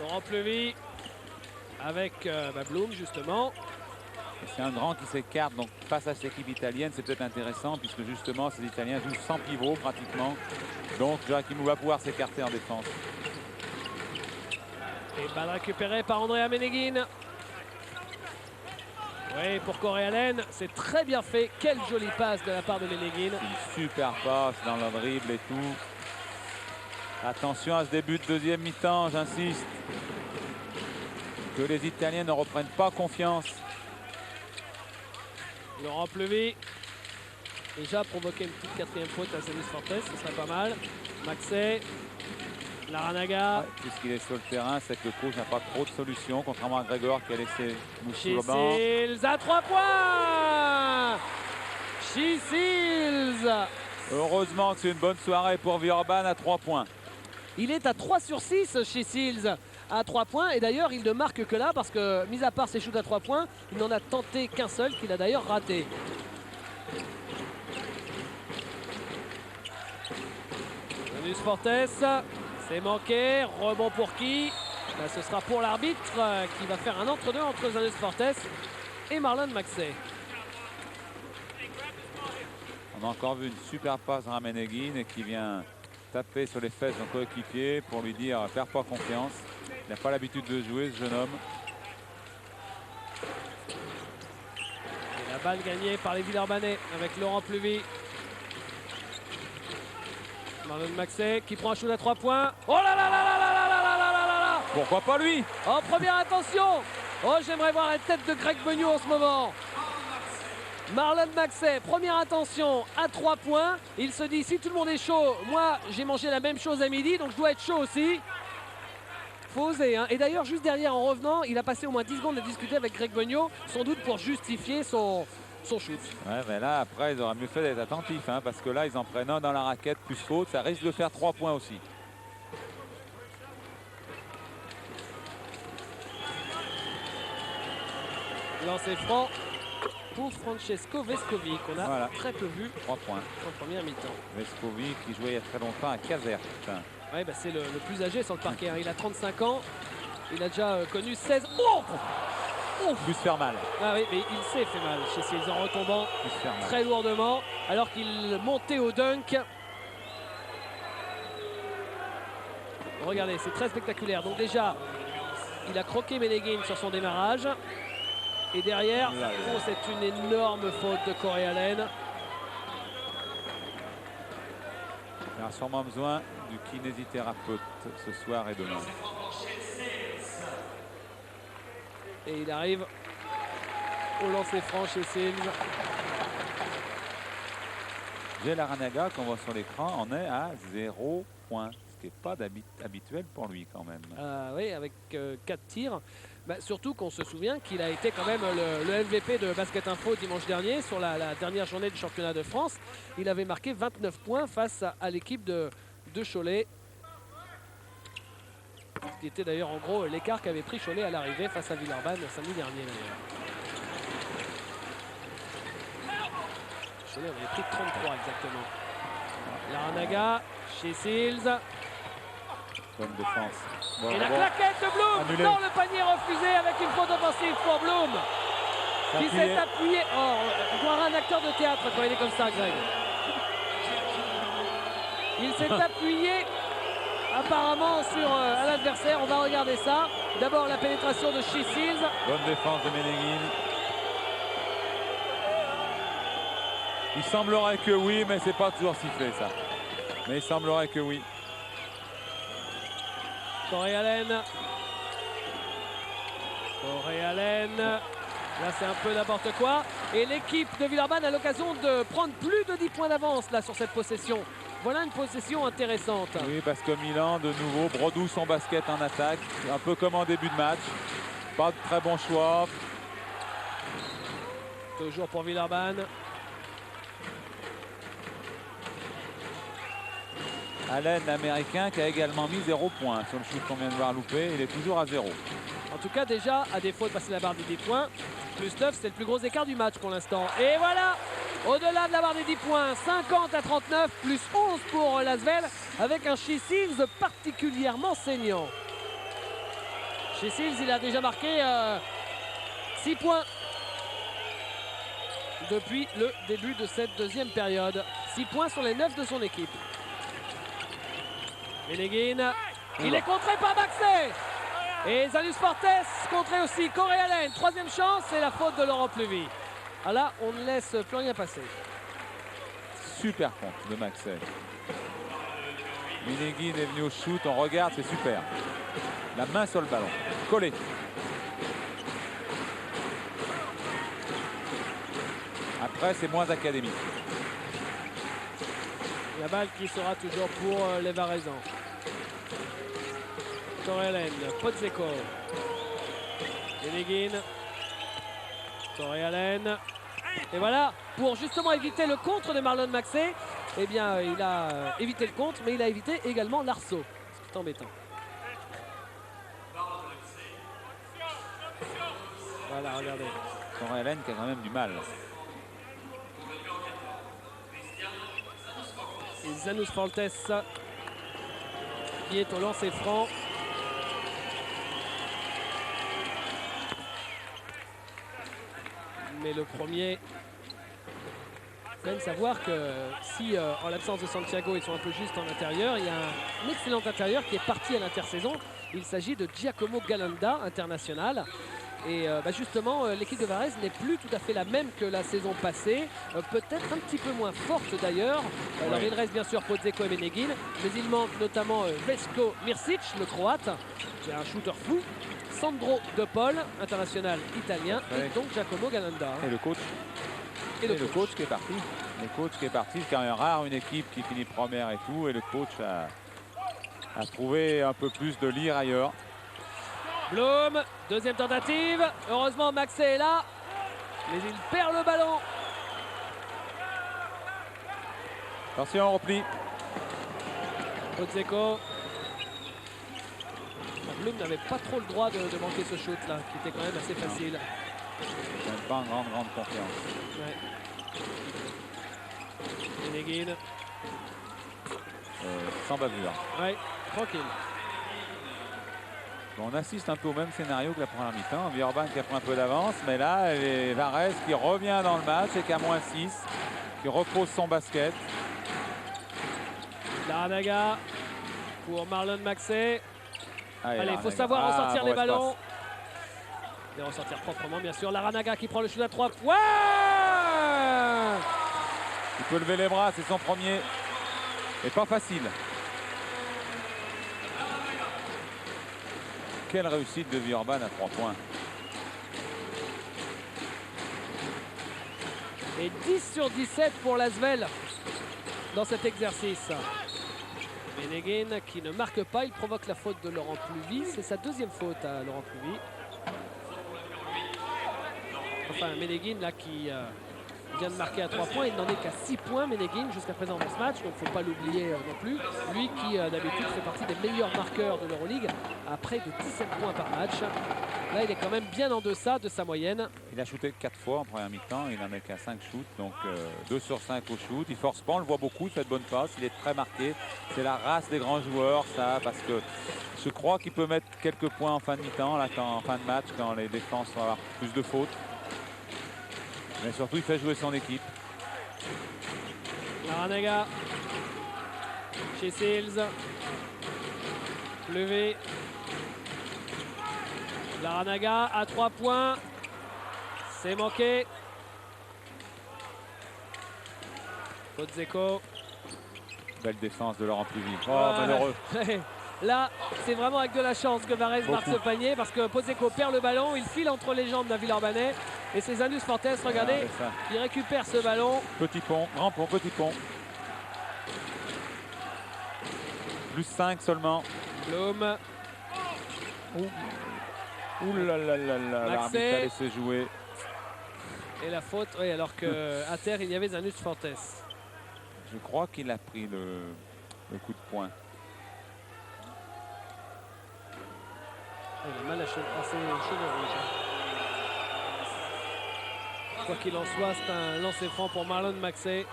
Laurent Pluvi avec Blum justement. C'est un grand qui s'écarte, donc face à cette équipe italienne, c'est peut-être intéressant puisque justement ces Italiens jouent sans pivot pratiquement. Donc Joachim Blum va pouvoir s'écarter en défense. Et balle récupérée par Andrea Meneguin. Oui, pour Corey-Allen, c'est très bien fait. Quelle jolie passe de la part de Meneguin. Une super passe dans le dribble et tout. Attention à ce début de deuxième mi-temps, j'insiste. Que les Italiens ne reprennent pas confiance. Laurent Pluvi. Déjà provoqué une petite quatrième faute à Zenis Fortes, ce serait pas mal. Maxey. Laranaga. Ouais, puisqu'il est sur le terrain, c'est que le coach n'a pas trop de solutions, contrairement à Grégor qui a laissé Moussou au banc. Shields à 3 points. Shields. Heureusement que c'est une bonne soirée pour Villeurbanne à 3 points. Il est à 3 sur 6 chez Shields à 3 points. Et d'ailleurs, il ne marque que là parce que, mis à part ses shoots à 3 points, il n'en a tenté qu'un seul, qu'il a d'ailleurs raté. Zenis Fortes. C'est manqué, rebond pour qui? Ce sera pour l'arbitre qui va faire un entre-deux entre Zenis Fortes et Marlon Maxey. On a encore vu une super passe à Meneguin qui vient taper sur les fesses de son coéquipier pour lui dire « Perds pas confiance ». Il n'a pas l'habitude de jouer, ce jeune homme. Et la balle gagnée par les Villeurbanais avec Laurent Pluvi. Marlon Maxey qui prend un shoot à 3 points. Oh là là là là là là là là là là là! Pourquoi pas lui? Oh, première attention! Oh, j'aimerais voir la tête de Greg Beugnot en ce moment. Marlon Maxey, première attention à 3 points. Il se dit, si tout le monde est chaud, moi j'ai mangé la même chose à midi, donc je dois être chaud aussi. Faut oser, hein. Et d'ailleurs, juste derrière, en revenant, il a passé au moins 10 secondes à discuter avec Greg Beugnot, sans doute pour justifier son shoot. Ouais, mais là, après, ils auraient mieux fait d'être attentifs, hein, parce que là, ils en prennent un dans la raquette, plus faute, ça risque de faire 3 points aussi. Lancer franc pour Francesco Vescovi, qu'on a Voilà. très peu vu 3 points. en première mi-temps. Vescovi qui jouait il y a très longtemps à Caserte. Ouais, bah, c'est le plus âgé sur le parquet, hein. Il a 35 ans. Il a déjà connu 16. Oh, Plus faire mal. ah oui, mais il s'est fait mal chez Seals en retombant Plus faire mal. très lourdement alors qu'il montait au dunk. Regardez, c'est très spectaculaire. Donc déjà, il a croqué Meneguin sur son démarrage. Et derrière, oh, c'est une énorme faute de Corey Allen. Il aura sûrement besoin du kinésithérapeute ce soir et demain. Et il arrive au lancer franc chez Seals. Jay Larranaga, qu'on voit sur l'écran, en est à 0 points. Ce qui n'est pas habituel pour lui quand même. Oui, avec 4 tirs. Bah, surtout qu'on se souvient qu'il a été quand même le MVP de Basket Info dimanche dernier sur la dernière journée du championnat de France. Il avait marqué 29 points face à l'équipe de Cholet. Ce qui était d'ailleurs en gros l'écart qu'avait pris Cholet à l'arrivée face à Villeurbanne samedi dernier. Cholet avait pris 33 exactement. Larranaga chez Seals. Bonne défense. Bon, Et la bon. claquette de Bloom Annulé. dans le panier refusé avec une faute offensive pour Bloom qui s'est appuyé. Oh, on doit avoir un acteur de théâtre quand il est comme ça, Greg. Il s'est appuyé apparemment sur à l'adversaire. On va regarder ça. D'abord la pénétration de chez Seals. Bonne défense de Meneguin. Il semblerait que oui, mais c'est pas toujours sifflé ça. Mais il semblerait que oui. Corey Allen. Corey Allen. Là, c'est un peu n'importe quoi. Et l'équipe de Villeurbanne a l'occasion de prendre plus de 10 points d'avance là sur cette possession. Voilà une possession intéressante. Oui, parce que Milan, de nouveau, bredouille son basket en attaque. Un peu comme en début de match. Pas de très bon choix. Toujours pour Villeurbanne. Allen, l'américain, qui a également mis 0 points sur le shoot qu'on vient de voir louper. Il est toujours à 0. En tout cas, déjà, à défaut de passer la barre des 10 points, plus 9, c'est le plus gros écart du match pour l'instant. Et voilà, au-delà de la barre des 10 points, 50 à 39, plus 11 pour Lasvel, avec un chez Seals particulièrement saignant. Chez Seals, il a déjà marqué 6 points depuis le début de cette deuxième période. 6 points sur les 9 de son équipe. Meneguin, il est contré par Maxey. Et Zanus Fortes contré aussi. Corey Allen, troisième chance et la faute de Laurent Pluvy. Ah là, on ne laisse plus rien passer. Super contre de Maxey. Meneguin est venu au shoot, on regarde, c'est super. La main sur le ballon, collé. Après, c'est moins académique. La balle qui sera toujours pour les Varaisans. Corey Allen, Pozzecco. Meneguin. Corey Allen. Et voilà, pour justement éviter le contre de Marlon Maxey, eh bien, il a évité le contre, mais il a évité également l'arceau. Ce qui est embêtant. Voilà, regardez. Corey Allen qui a quand même du mal. Et Zanus Fortes qui est au lancer franc. Mais le premier, quand même savoir que si en l'absence de Santiago ils sont un peu justes en intérieur, il y a un excellent intérieur qui est parti à l'intersaison. Il s'agit de Giacomo Galanda, international. Et justement, l'équipe de Varese n'est plus tout à fait la même que la saison passée, peut-être un petit peu moins forte d'ailleurs. Alors il reste bien sûr Pozzecco et Meneguin, mais il manque notamment Vesko Mirsic, le croate, qui est un shooter fou. Sandro De Paul, international italien, et donc Giacomo Galanda. Et le coach. Et le coach qui est parti. Le coach qui est parti, c'est quand même rare une équipe qui finit première et tout. Et le coach a trouvé un peu plus de lire ailleurs. Bloom, deuxième tentative. Heureusement, Maxey est là, mais il perd le ballon. Attention, repli. Pozzecco. Bloom n'avait pas trop le droit de manquer ce shoot là, qui était quand même assez facile. Ils n'ont pas en grande confiance. Ouais. Ménéguine. Sans bavure. Ouais, tranquille. On assiste un peu au même scénario que la première mi-temps. Villeurbanne qui a pris un peu d'avance, mais là, Varese qui revient dans le match et qui a -6, qui repose son basket. Larranaga pour Marlon Maxey. Allez, il faut Larranaga. savoir ressortir les Bon espace. ballons. Et ressortir proprement, bien sûr. Larranaga qui prend le shoot à 3 points. Il peut lever les bras, c'est son premier. Et pas facile. Quelle réussite de Villeurbanne à 3 points. Et 10 sur 17 pour l'Asvel dans cet exercice. Ménéguine qui ne marque pas, il provoque la faute de Laurent Pluvy. C'est sa deuxième faute à Laurent Pluvy. Enfin, Ménéguine là qui vient de marquer à 3 points. Il n'en est qu'à 6 points, Ménéguine, jusqu'à présent dans ce match. Donc il ne faut pas l'oublier non plus. Lui qui, d'habitude, fait partie des meilleurs marqueurs de l'Euroleague à près de 17 points par match. Là, il est quand même bien en deçà de sa moyenne. Il a shooté 4 fois en première mi-temps. Il n'en est qu'à 5 shoots. Donc 2 sur 5 au shoot. Il force pas, on le voit beaucoup. Il fait de bonnes passes. Il est très marqué. C'est la race des grands joueurs, ça. Parce que je crois qu'il peut mettre quelques points en fin de mi-temps, là, en fin de match, quand les défenses vont avoir plus de fautes. Mais surtout, il fait jouer son équipe. Larranaga chez Seals. Levé. Larranaga à 3 points. C'est manqué. Podzeko. Belle défense de Laurent Pluvy. Oh, Voilà. malheureux. Là, c'est vraiment avec de la chance que Varese marque ce panier parce que Podzeko perd le ballon, il file entre les jambes d'un Villeurbanais et c'est Zanus Fortes, regardez, Ah, ça. il récupère ce ballon. Petit pont, grand pont, petit pont. Plus 5 seulement. Blum, Ouh là là là là, l'arbitre a laissé jouer. et la faute, oui, alors qu'à terre, il y avait Zanus Fortes. Je crois qu'il a pris le coup de poing. Il a mal à ses cheveux rouges. Quoi qu'il en soit, c'est un lancer franc pour Marlon Maxey.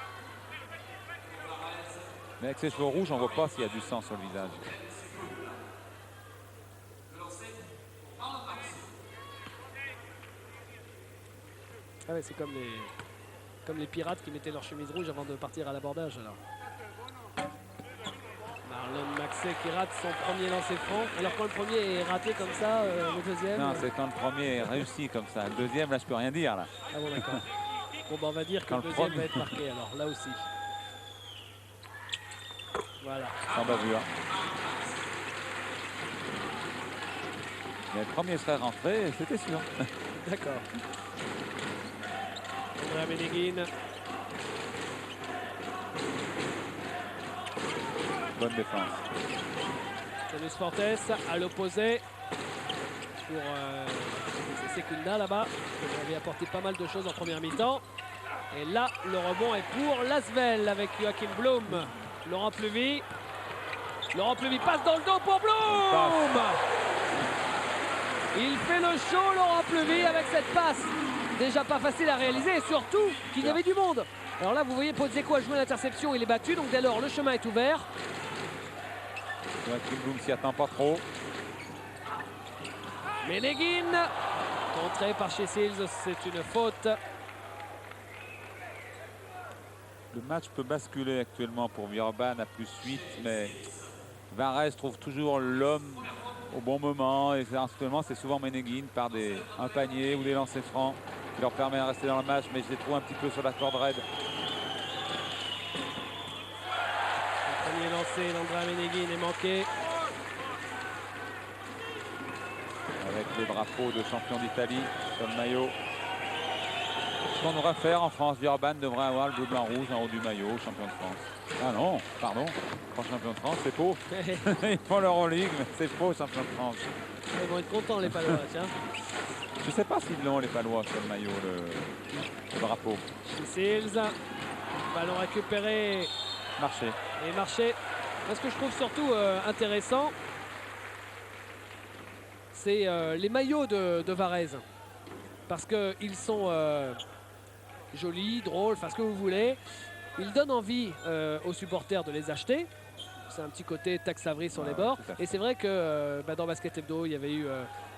Mais avec ses cheveux rouges, on ne voit pas s'il y a du sang sur le visage. Ah ouais, c'est comme les pirates qui mettaient leur chemise rouge avant de partir à l'abordage. Alors. Marlon Maxey qui rate son premier lancer franc. Alors quand le premier est raté comme ça, le deuxième... Non, c'est quand le premier est réussi comme ça. Le deuxième, là, je peux rien dire. Là. Ah bon, d'accord. Bon, bah, on va dire que Quand le le deuxième premier- va être marqué, alors là aussi. Voilà. Sans bavure. Mais le premier serait rentré, c'était sûr. D'accord. Andrea Ménéguine. Bonne défense. Zanus Fortes à l'opposé pour Sekunda là-bas, qui avait apporté pas mal de choses en première mi-temps. Et là, le rebond est pour l'Asvel avec Joachim Blum. Laurent Pluvy. Laurent Pluvy passe dans le dos pour Blum. Il fait le show, Laurent Pluvy, avec cette passe. Déjà pas facile à réaliser et surtout qu'il y avait du monde. Alors là, vous voyez, Podzeko a joué l'interception, il est battu. Donc dès lors, le chemin est ouvert. Joachim Blum s'y attend pas trop. Ménéguine, contré par chez Seals, c'est une faute. Le match peut basculer actuellement pour Villeurbanne à +8, mais Varese trouve toujours l'homme au bon moment. Et actuellement, c'est souvent Ménéguine par un panier ou des lancers francs qui leur permet de rester dans le match, mais je les trouve un petit peu sur la corde raide. Le premier lancé d'Andrea Ménéguine est manqué. Avec le drapeau de champion d'Italie sur le maillot. Ce qu'on devrait faire en France, Villeurbanne devrait avoir le bleu, blanc, rouge en haut du maillot, champion de France. Ah non, pardon, pas champion de France, c'est faux. Ils font l'Euroleague, mais c'est faux, champion de France. Ils vont être contents les Palois, tiens. Je sais pas s'ils l'ont les Palois sur le maillot, le drapeau. Seals, ballon récupéré Marché. et marché. Ce que je trouve surtout intéressant, c'est les maillots de Varese. parce qu'ils sont jolis, drôles, enfin ce que vous voulez. Ils donnent envie aux supporters de les acheter. C'est un petit côté Tex Avery sur les bords. Et c'est vrai que dans Basket Hebdo, il y avait eu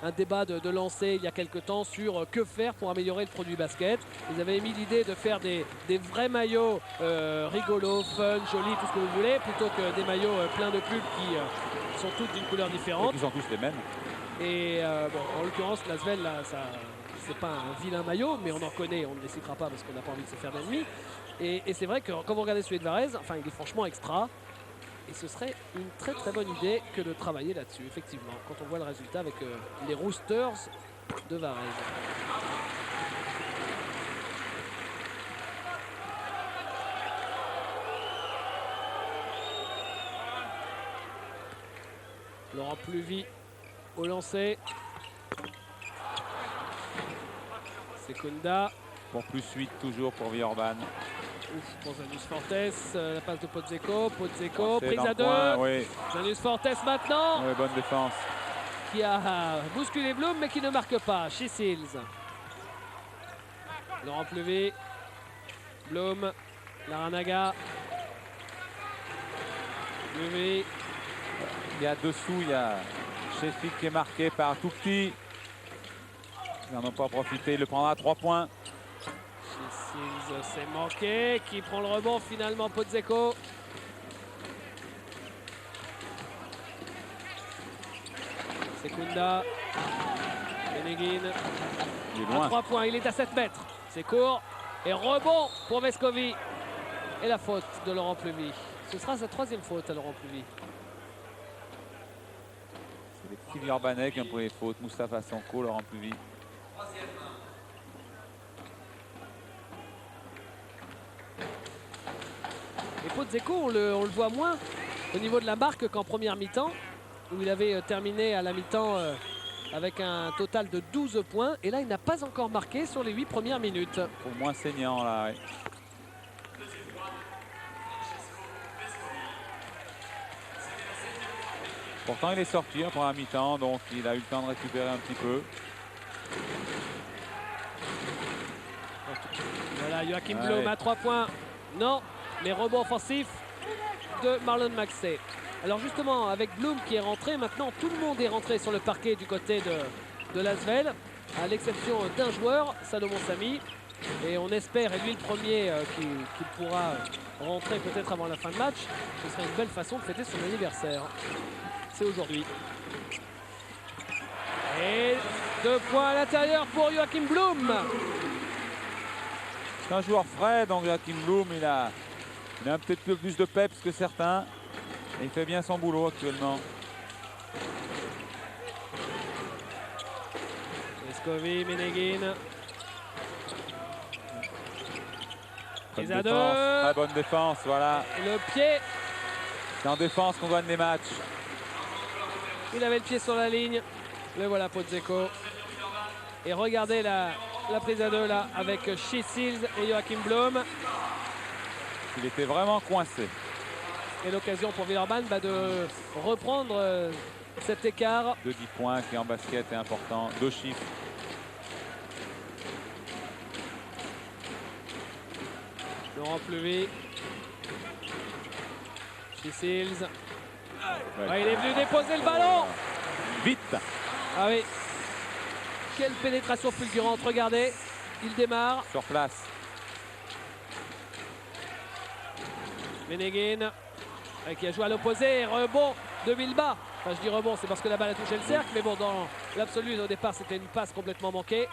un débat de lancer il y a quelques temps sur que faire pour améliorer le produit basket. Ils avaient émis l'idée de faire des vrais maillots rigolos, fun, jolis, tout ce que vous voulez, plutôt que des maillots pleins de pulls qui sont toutes d'une couleur différente. Ils sont tous les mêmes. Et bon, en l'occurrence, l'Asvel, là, c'est pas un vilain maillot, mais on en connaît, on ne les citera pas parce qu'on n'a pas envie de se faire d'ennemis. Et c'est vrai que quand vous regardez celui de Varese, enfin, il est franchement extra. Et ce serait une très très bonne idée que de travailler là-dessus, effectivement, quand on voit le résultat avec les Roosters de Varese. Laurent Pluvy au lancer. Secunda. Pour plus 8 toujours pour Villeurbanne. Pour Zanus Fortes, la passe de Pozzecco, C'est prise dans à le 2. coin, oui. Zanus Fortes maintenant, Oui, bonne défense. qui a bousculé Bloom mais qui ne marque pas. Chez Seals. Laurent Pluvy, Bloom, Laranaga. Pluvy. Il y a dessous, il y a Sheffield qui est marqué par tout petit. Ils n'en ont pas profité, il le prendra à 3 points. Seals s'est manqué, qui prend le rebond finalement, Pozzecco. Secunda, Beneghin, Il est à loin. 3 points, il est à 7 mètres. C'est court, et rebond pour Vescovi. Et la faute de Laurent Pluvy. Ce sera sa 3e faute à Laurent Pluvy. C'est les petits Villeurbanais qui ont pris les fautes. Moustapha Sonko, Laurent Pluvy. Et Pozzecco, on le voit moins au niveau de la marque qu'en première mi-temps, où il avait terminé à la mi-temps avec un total de 12 points. Et là, il n'a pas encore marqué sur les 8 premières minutes. Au moins saignant là. Ouais. Pourtant, il est sorti en première mi-temps, donc il a eu le temps de récupérer un petit peu. Voilà, Joachim Ouais. Blum à 3 points. Non, mais rebond offensif de Marlon Maxey. Alors justement, avec Blum qui est rentré, maintenant tout le monde est rentré sur le parquet du côté de l'Asvel, à l'exception d'un joueur, Salomon Samy. Et on espère, et lui le premier, qu'il pourra rentrer peut-être avant la fin de match. Ce serait une belle façon de fêter son anniversaire. C'est aujourd'hui. Et 2 points à l'intérieur pour Joachim Blum. C'est un joueur frais, donc Joachim Blum, il a un petit peu plus de peps que certains. Et il fait bien son boulot actuellement. Vescovi, Meneghin. Bonne Prise à défense, 2. très bonne défense, voilà. Le pied. C'est en défense qu'on gagne les matchs. Il avait le pied sur la ligne. Le voilà Pozzecco. Et regardez la prise à 2 là avec Shea Seals et Joachim Blum. Il était vraiment coincé. Et l'occasion pour Villeurbanne de reprendre cet écart. De 10 points qui en basket est important. 2 chiffres. Laurent Pluvy. Shea Seals. Ouais, il est venu déposer le ballon. Vite. Ah oui. Quelle pénétration fulgurante. Regardez. Il démarre. Sur place. Meneghin qui a joué à l'opposé. Rebond de Bilba. Enfin, je dis rebond, c'est parce que la balle a touché le cercle. Mais bon, dans l'absolu, au départ, c'était une passe complètement manquée.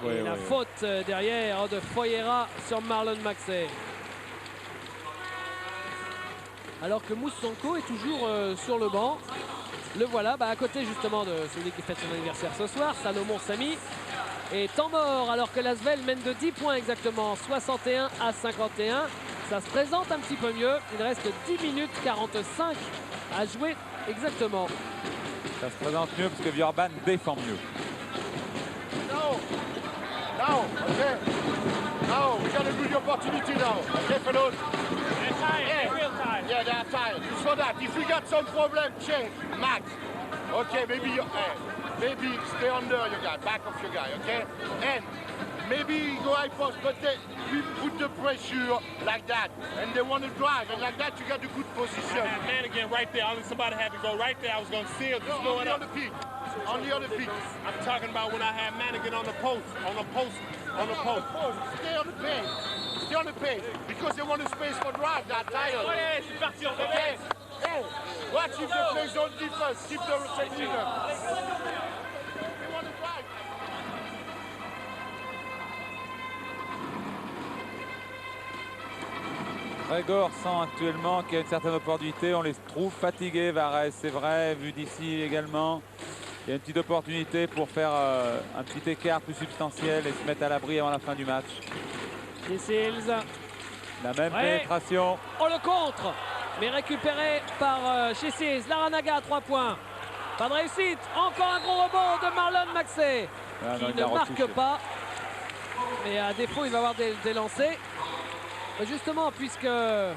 Et la faute derrière de Foyera sur Marlon Maxey. Alors que Moussanko est toujours sur le banc. Le voilà, à côté justement de celui qui fête son anniversaire ce soir, Salomon Samy. Et temps mort alors que l'Asvel mène de 10 points exactement, 61 à 51. Ça se présente un petit peu mieux. Il reste 10 minutes 45 à jouer exactement. Ça se présente mieux parce que Villeurbanne défend mieux. Now, okay. Now, we got a good opportunity now. Okay, fellows? They're tired, they're real tired. Yeah, they are tired. It's for that. If we got some problem, change, Max. Okay, maybe you... maybe stay under your guy, back of your guy, okay? And maybe go high post, but we put the pressure like that. And they want to drive, and like that you got the good position. Man again right there. Only somebody had to go right there. I was going to seal, just No, slow it only up. on the peak. Only on the peak. I'm talking about when I had Manigan on the post, on the post, on the post. Stay on the pace. Stay on the pace. Because they want the space for drive, they're tired. Ouais, c'est parti, on Okay? Hey, watch if they play zone defense. Keep the rotation up. They want to drive. Grégor sent actuellement qu'il y a une certaine opportunité. On les trouve fatigués, Varese, c'est vrai, vu d'ici également. Il y a une petite opportunité pour faire un petit écart plus substantiel et se mettre à l'abri avant la fin du match. Chisils. La même Ouais. pénétration. Oh, le contre, mais récupéré par Chisils. Laranaga à 3 points. Pas de réussite. Encore un gros rebond de Marlon Maxey Ah, qui non, il ne l'a marque retouché. pas. Mais à défaut, il va avoir des lancers. Justement, puisqu'on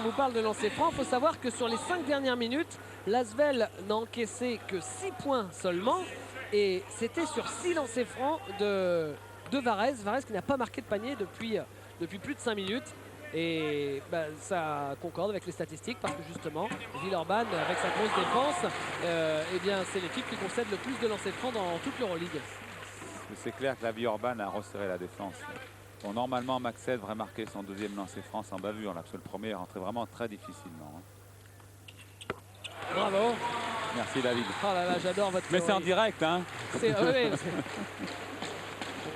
vous parle de lancers francs, il faut savoir que sur les 5 dernières minutes, l'Asvel n'a encaissé que 6 points seulement. Et c'était sur 6 lancers francs de Varese. Varese qui n'a pas marqué de panier depuis plus de 5 minutes. Et bah, ça concorde avec les statistiques parce que justement, Villeurbanne, avec sa grosse défense, eh bien, c'est l'équipe qui concède le plus de lancers francs dans toute l'Euroleague. C'est clair que la Villeurbanne a resserré la défense. Bon, normalement, Maxey devrait marquer son deuxième lancer franc sans bavure, là, parce que le premier est rentré vraiment très difficilement. Hein. Bravo. Merci David. Oh là là, j'adore votre Mais c'est en théorie. direct, hein. C'est faut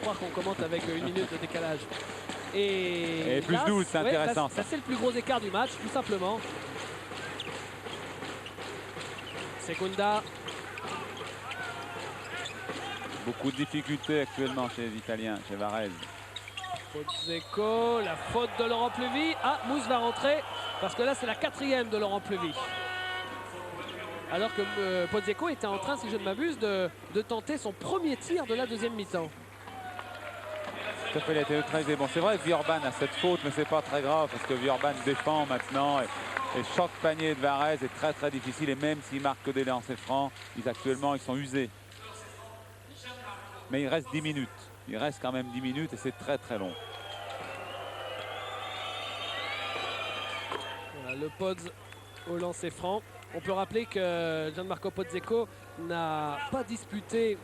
croire qu'on commente avec 1 minute de décalage. Et plus là, 12, c'est ouais, intéressant, là, ça. c'est le plus gros écart du match, tout simplement. Secunda. Beaucoup de difficultés actuellement chez les Italiens, chez Varese. Pozzecco, la faute de Laurent Plevy. Ah, Mousse va rentrer parce que là c'est la 4e de Laurent Plevy. Alors que Pozzecco était en train, si je ne m'abuse, de tenter son premier tir de la deuxième mi-temps. Tout à fait, il a été neutralisé. Bon, c'est vrai que Villeurbanne a cette faute, mais c'est pas très grave parce que Villeurbanne défend maintenant. Et chaque panier de Varese est très très difficile. Et même s'ils marquent que des lancers francs, actuellement ils sont usés. Mais il reste 10 minutes. Il reste quand même 10 minutes et c'est très très long. Voilà, le Poz au lancer franc. On peut rappeler que Gianmarco Pozzecco n'a pas disputé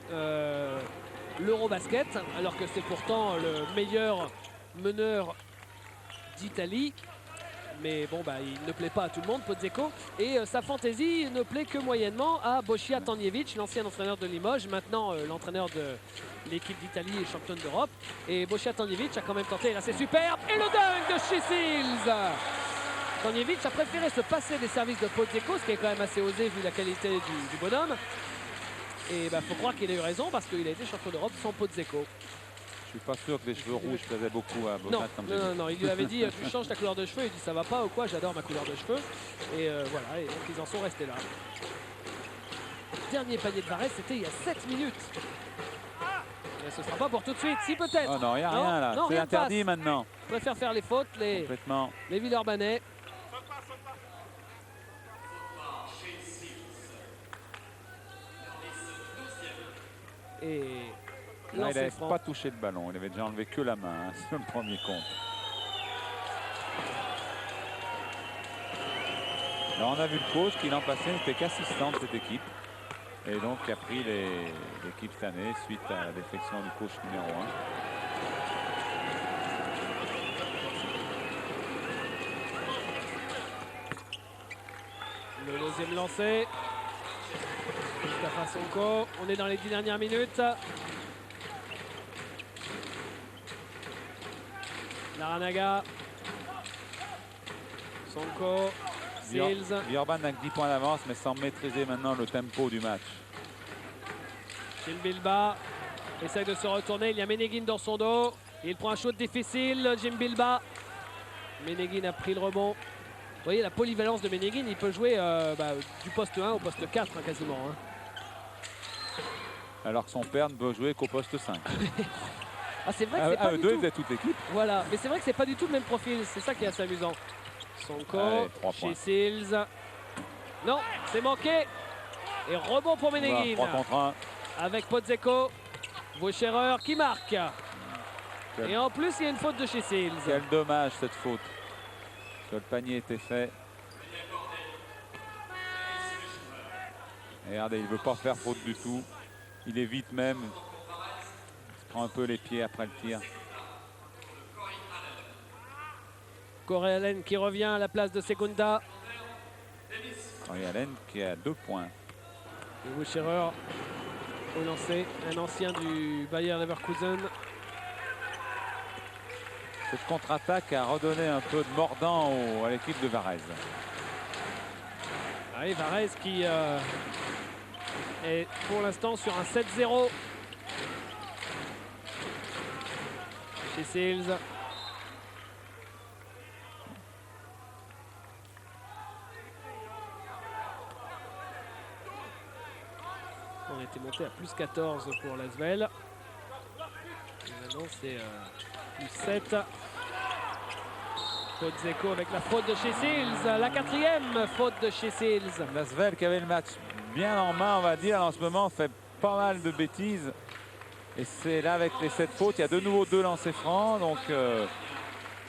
l'Eurobasket, alors que c'est pourtant le meilleur meneur d'Italie. Mais bon, bah, il ne plaît pas à tout le monde, Pozzecco. Et sa fantaisie ne plaît que moyennement à Bošija Tanjević, l'ancien entraîneur de Limoges, maintenant l'entraîneur de l'équipe d'Italie et championne d'Europe. Et Bošija Tanjević a quand même tenté, là c'est superbe. Et le dunk de Chisils. Tanjević a préféré se passer des services de Pozzecco, ce qui est quand même assez osé vu la qualité du bonhomme. Et bah, faut croire qu'il a eu raison parce qu'il a été champion d'Europe sans Pozzecco. Je suis pas sûr que les cheveux rouges plaisaient beaucoup à Non, Bocat comme j'ai dit. non, il lui avait dit tu changes ta couleur de cheveux, il dit ça va pas ou quoi, j'adore ma couleur de cheveux. Et voilà, et donc ils en sont restés là. Le dernier panier de Varese, c'était il y a 7 minutes. Mais ce sera pas pour tout de suite, si peut-être. Oh non, il n'y a rien là. non, C'est rien ne interdit passe. maintenant. Ils préfèrent faire les fautes, Complètement. les Villeurbanais. Et Là, il lancer n'avait franc. pas touché le ballon. Il avait déjà enlevé que la main hein, sur le premier compte. Alors, on a vu le coach qui l'an passé n'était qu'assistant de cette équipe. Et donc, qui a pris l'équipe cette année suite à la défection du coach numéro 1. Le deuxième lancé. Mustafa Sonko. On est dans les 10 dernières minutes. Laranaga. Sonko. Seals. Villeurbanne avec 10 points d'avance, mais sans maîtriser maintenant le tempo du match. Gilles Bilba essaye de se retourner. Il y a Ménéguine dans son dos. Il prend un shoot difficile. Jim Bilba. Ménéguine a pris le rebond. Vous voyez la polyvalence de Ménéguine. Il peut jouer du poste 1 au poste 4 hein, quasiment. Hein. Alors que son père ne peut jouer qu'au poste 5. Ah, c'est vrai que c'est pas du deux, tout. ils faisaient toute l'équipe. Voilà, mais c'est vrai que c'est pas du tout le même profil. C'est ça qui est assez amusant. Sonko, Allez, 3 points. chez Seals. Non, c'est manqué. Et rebond pour Ménéguine. 3 contre 1. Avec Pozzecco. Vauchereur qui marque. Quel- Et en plus, il y a une faute de chez Seals. Quel dommage cette faute. Que le panier était fait. Et regardez, il ne veut pas faire faute du tout. Il évite même. Il se prend un peu les pieds après le tir. Corey Allen qui revient à la place de Segunda. Corey Allen qui a 2 points. Et Vauchereur au lancer, un ancien du Bayer Leverkusen. Cette contre-attaque a redonné un peu de mordant à l'équipe de Varese. Ah, et Varese qui est pour l'instant sur un 7-0 chez Seals. On était monté à plus 14 pour l'Asvel. Maintenant c'est plus 7. Pozzecco avec la faute de chez Seals. La 4e faute de chez Seals. L'Asvel qui avait le match bien en main, on va dire, en ce moment fait pas mal de bêtises. Et c'est là avec les 7 fautes, il y a de nouveau 2 lancers francs. Donc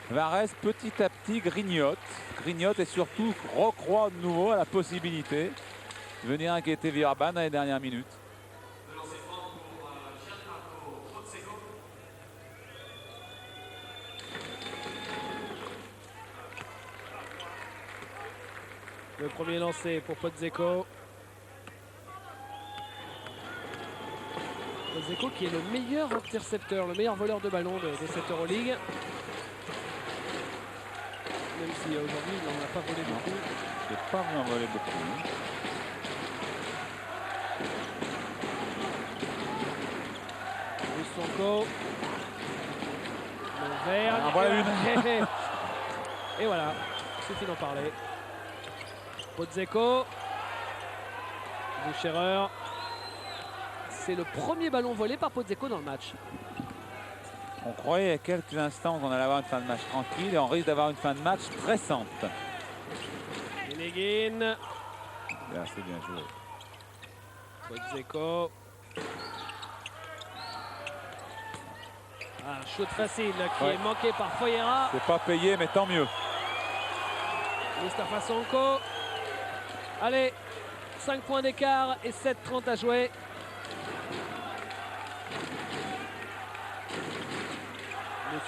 Varese petit à petit grignote et surtout recroît de nouveau à la possibilité de venir inquiéter Villeurbanne dans les dernières minutes. Le premier lancé pour Pozzecco. Pozzecco qui est le meilleur intercepteur, le meilleur voleur de ballon de cette Euroleague. Même si aujourd'hui il n'en a pas volé beaucoup. Il n'a pas vraiment volé beaucoup. Hein. Sonko. Vert. En voilà une. Et voilà, suffit d'en parler. Pozzecco. Vauchereur. C'est le premier ballon volé par Pozzecco dans le match. On croyait il y a quelques instants qu'on allait avoir une fin de match tranquille et on risque d'avoir une fin de match stressante. Ménéguine. Là, c'est bien joué. Pozzecco. Un shoot facile qui est manqué par Foyera. C'est pas payé, mais tant mieux. Mustafa Sonko. Allez, 5 points d'écart et 7-30 à jouer.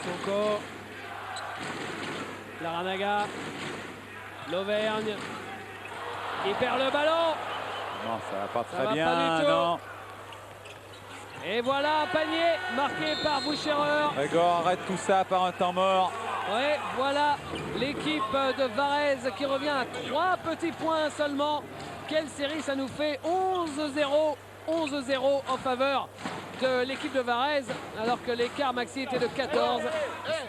Sonko. Laranaga. L'Auvergne. Il perd le ballon. Non, ça va pas Ça très va bien. pas du tout. Non. Et voilà un panier marqué par Vauchereur. Grégor arrête tout ça par un temps mort. Ouais, voilà l'équipe de Varese qui revient à 3 petits points seulement. Quelle série ça nous fait? 11-0. 11-0 en faveur de l'équipe de Varese, alors que l'écart maxi était de 14.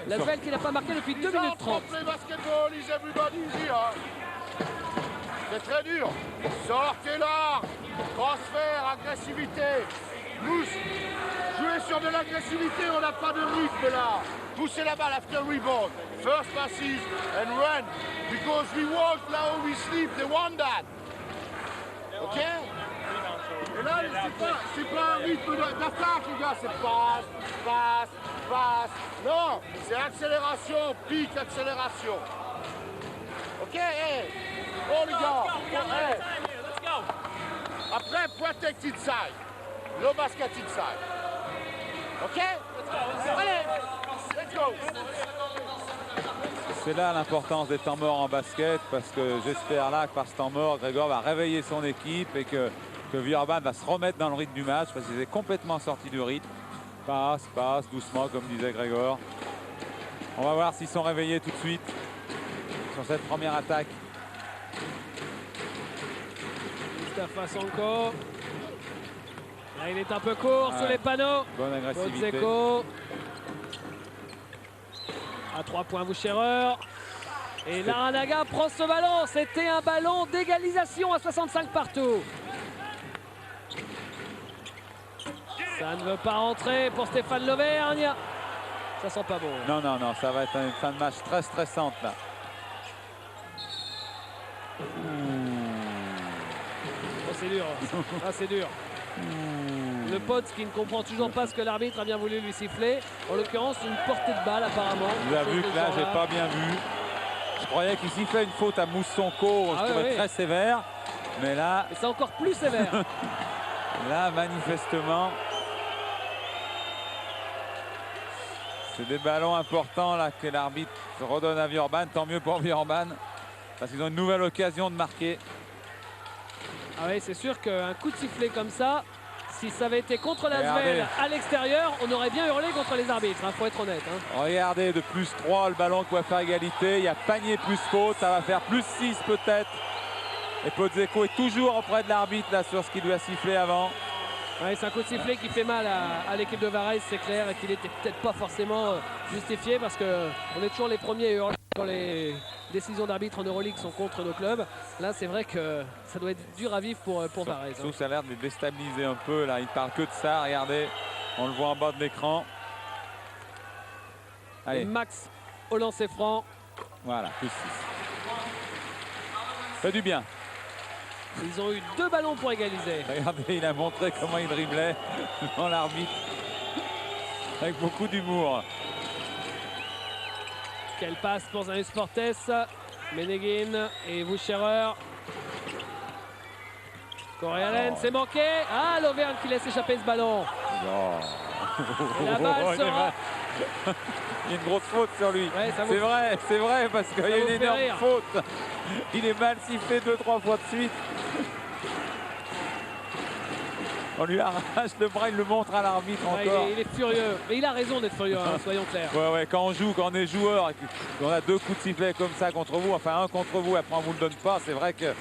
L'Asvel qui n'a pas marqué depuis 2 minutes 30. Basketball is everybody here. C'est très dur. Sortez là. Transfert, agressivité. Nous, jouer sur de l'agressivité, on n'a pas de rythme là. Poussez la balle after rebound. First passes and run. Because we walk now, we sleep. They want that. OK? Et là, c'est pas un rythme d'attaque, les gars. C'est passe, passe, passe. Non, c'est accélération, pique, accélération. OK? Hey. Oh, les gars. Hey. Après, protect inside. No basket inside. OK? Allez, let's go. C'est là l'importance des temps morts en basket, parce que j'espère là que par ce temps mort, Grégor va réveiller son équipe et que Villeurbanne va se remettre dans le rythme du match, parce qu'il est complètement sorti du rythme. Passe, passe, doucement, comme disait Grégor. On va voir s'ils sont réveillés tout de suite sur cette première attaque. Mustafa Sonko. Là, il est un peu court sur les panneaux. Bonne agressivité. Pozzecco. À 3 points Vauchereur. Et Laranaga prend ce ballon. C'était un ballon d'égalisation à 65 partout. Ça ne veut pas rentrer pour Stéphane L'Auvergne. Ça sent pas bon. Non, non, non, ça va être une fin de match très stressante là. c'est dur. Ah, c'est dur. Le pote qui ne comprend toujours pas ce que l'arbitre a bien voulu lui siffler. En l'occurrence, une portée de balle apparemment. Vous avez vu que là, j'ai pas bien vu. Je croyais qu'il sifflait une faute à Moussonko, je trouvais très sévère. Mais là... c'est encore plus sévère. Là, manifestement... C'est des ballons importants là que l'arbitre redonne à Villeurbanne. Tant mieux pour Villeurbanne. Parce qu'ils ont une nouvelle occasion de marquer. Ah oui, c'est sûr qu'un coup de sifflet comme ça, si ça avait été contre l'Asvel à l'extérieur, on aurait bien hurlé contre les arbitres, faut être honnête. Regardez, de plus 3, le ballon qui va faire égalité. Il y a panier plus faute, ça va faire plus 6 peut-être. Et Pozzecco est toujours auprès de l'arbitre là sur ce qu'il lui a sifflé avant. Ouais, c'est un coup de sifflet qui fait mal à l'équipe de Varese, c'est clair, et qu'il n'était peut-être pas forcément justifié parce qu'on est toujours les premiers à hurler quand les décisions d'arbitre en Euroleague sont contre nos clubs. Là, c'est vrai que ça doit être dur à vivre pour Varese. Surtout, ça a l'air de les déstabiliser un peu. Là, il ne parle que de ça. Regardez, on le voit en bas de l'écran. Allez. Max au lancer franc. Voilà, plus 6. Fait du bien. Ils ont eu 2 ballons pour égaliser. Regardez, il a montré comment il driblait devant l'arbitre. Avec beaucoup d'humour. Quelle passe pour Zanius Fortes. Meneghin et Wucherer. Corey-Allen, c'est manqué. Ah, l'Auvergne qui laisse échapper ce ballon. Et la balle sera... Il y a une grosse faute sur lui. Ouais, c'est vrai, parce qu'il y a une énorme faute. Il est mal sifflé 2-3 fois de suite. On lui arrache le bras, il le montre à l'arbitre encore. Il est furieux. Mais il a raison d'être furieux, soyons clairs. Ouais, quand on joue, quand on est joueur, et qu'on a 2 coups de sifflet comme ça contre vous, enfin un contre vous, après on vous le donne pas, c'est vrai que...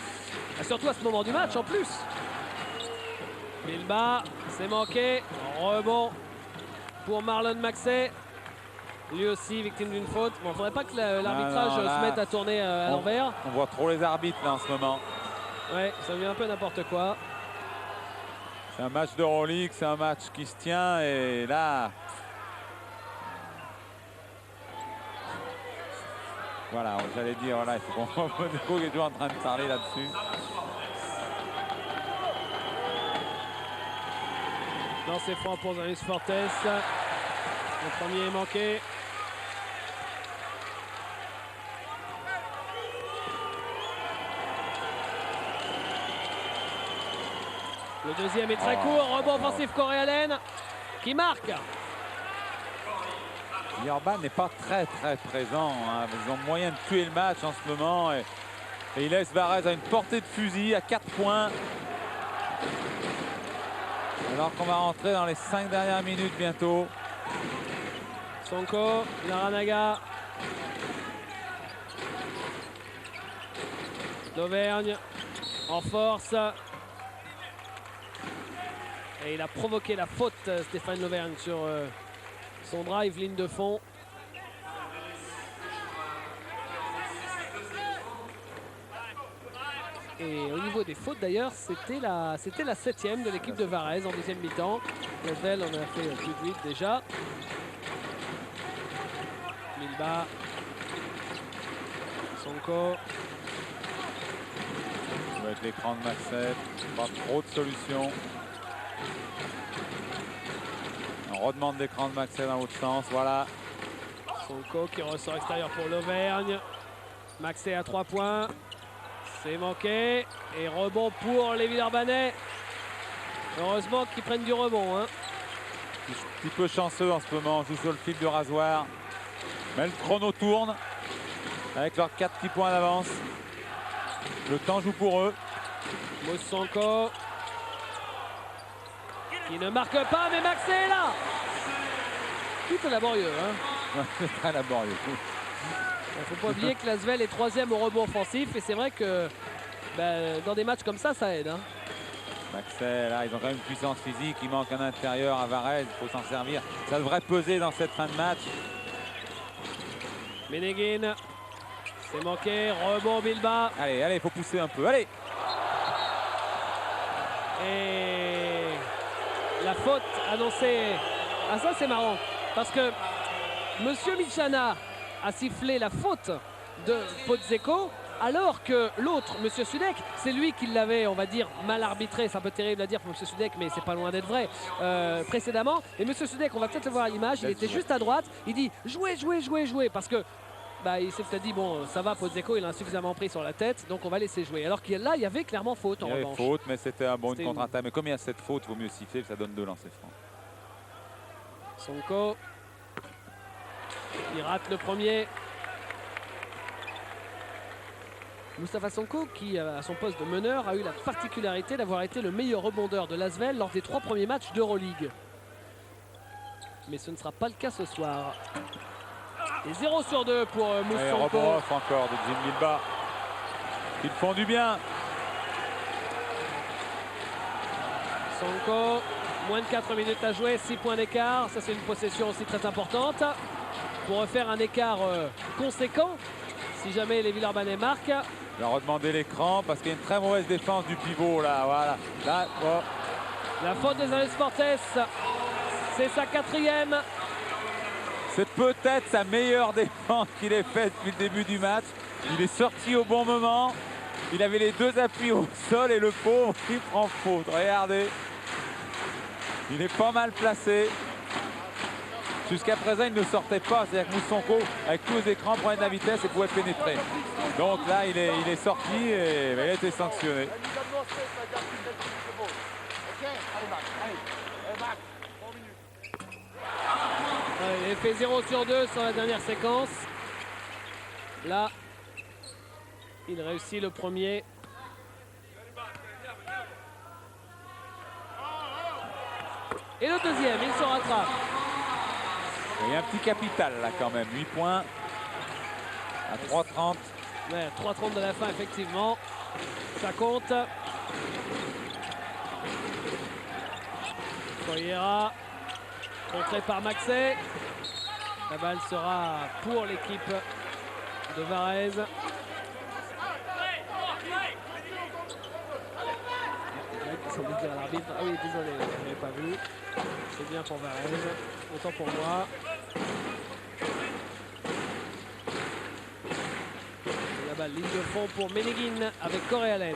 Et surtout à ce moment du match en plus. Bilba, c'est manqué. Rebond pour Marlon Maxey. Lui aussi victime d'une faute. Bon, il ne faudrait pas que l'arbitrage se mette à tourner à l'envers. On voit trop les arbitres là en ce moment. Ouais, ça devient un peu n'importe quoi. C'est un match d'Euroleague, c'est un match qui se tient et là... Voilà, j'allais dire, voilà, il faut qu'on voit Pozzecco qui est toujours en train de parler là-dessus. Dans ses francs pour Zanius Fortes. Le premier est manqué. Le deuxième est très court. Rebond offensif Corey-Allen qui marque. Villeurbanne n'est pas très présent. Ils ont moyen de tuer le match en ce moment. Et il laisse Varese à une portée de fusil à 4 points. Alors qu'on va rentrer dans les 5 dernières minutes bientôt. Sonko, Laranaga. L'Auvergne en force. Et il a provoqué la faute, Stéphane L'Auvergne, sur son drive, ligne de fond. Et au niveau des fautes d'ailleurs, c'était la 7e de l'équipe de Varese en deuxième mi-temps. L'Asvel en a fait plus de 8 déjà. Milba. Sonko. Avec l'écran de Maxey, pas trop de solutions. On redemande l'écran de Maxey dans l'autre sens, voilà. Sonko qui ressort extérieur pour l'Auvergne. Maxey à 3 points. C'est manqué. Et rebond pour les Villeurbanais. Heureusement qu'ils prennent du rebond. Un petit peu chanceux en ce moment, on joue sur le fil du rasoir. Mais le chrono tourne avec leurs 4 petits points d'avance. Le temps joue pour eux. Moussonko qui ne marque pas, mais Maxey est là. Tout est laborieux. C'est très laborieux. Il ne faut pas oublier que l'Asvel est 3e au rebond offensif. Et c'est vrai que dans des matchs comme ça aide. Maxey, là, ils ont quand même une puissance physique. Il manque un intérieur à Varese. Il faut s'en servir. Ça devrait peser dans cette fin de match. Meneghin. C'est manqué. Rebond Bilba. Allez, il faut pousser un peu. Allez. Et la faute annoncée. Ah, ça c'est marrant. Parce que Monsieur Michana a sifflé la faute de Pozzecco. alors que l'autre, Monsieur Sudek, c'est lui qui l'avait, on va dire, mal arbitré. C'est un peu terrible à dire pour Monsieur Sudek, mais c'est pas loin d'être vrai précédemment. Et Monsieur Sudek, on va peut-être le voir à l'image, il était juste à droite. Il dit jouez, jouez, jouez, jouez, parce que bah, il s'est peut-être dit bon, ça va, Pozzecco, il a suffisamment pris sur la tête, donc on va laisser jouer. Alors que là, il y avait clairement faute en Il y avait revanche. faute, mais c'était un bon C'était contre-attaque. Mais comme il y a cette faute, il vaut mieux siffler, ça donne 2 lancers francs. Sonko, il rate le premier. Moustapha Sonko, qui à son poste de meneur a eu la particularité d'avoir été le meilleur rebondeur de l'Asvel lors des 3 premiers matchs d'Euroleague. Mais ce ne sera pas le cas ce soir. Et 0 sur 2 pour Moussa Et Sonko. rebond off encore de Jim Bilbao. Ils font du bien. Sonko, moins de 4 minutes à jouer, 6 points d'écart. Ça, c'est une possession aussi très importante pour refaire un écart conséquent si jamais les Villeurbanais marquent. Il a redemandé l'écran parce qu'il y a une très mauvaise défense du pivot là. Voilà. Là, oh. La faute des Alex Fortes, c'est sa 4e. C'est peut-être sa meilleure défense qu'il ait faite depuis le début du match. Il est sorti au bon moment. Il avait les 2 appuis au sol et le pauvre, il prend faute. Regardez. Il est pas mal placé. Jusqu'à présent, il ne sortait pas. C'est-à-dire que Moussonko, avec tous les écrans, prenait de la vitesse et pouvait pénétrer. Donc là, il est sorti et il a été sanctionné. Il a fait 0 sur 2 sur la dernière séquence. Là, il réussit le premier. Et le deuxième, il se rattrape. Il y a un petit capital là quand même. 8 points à 3,30. Ouais, 3,30 de la fin, effectivement. Ça compte. Foyera, contré par Maxey. La balle sera pour l'équipe de Varese. Sans dire à l'arbitre. Ah oui, désolé, je n'avais pas vu. C'est bien pour Varese. Autant pour moi. Et la balle, ligne de fond pour Ménéguine avec Corey Allen.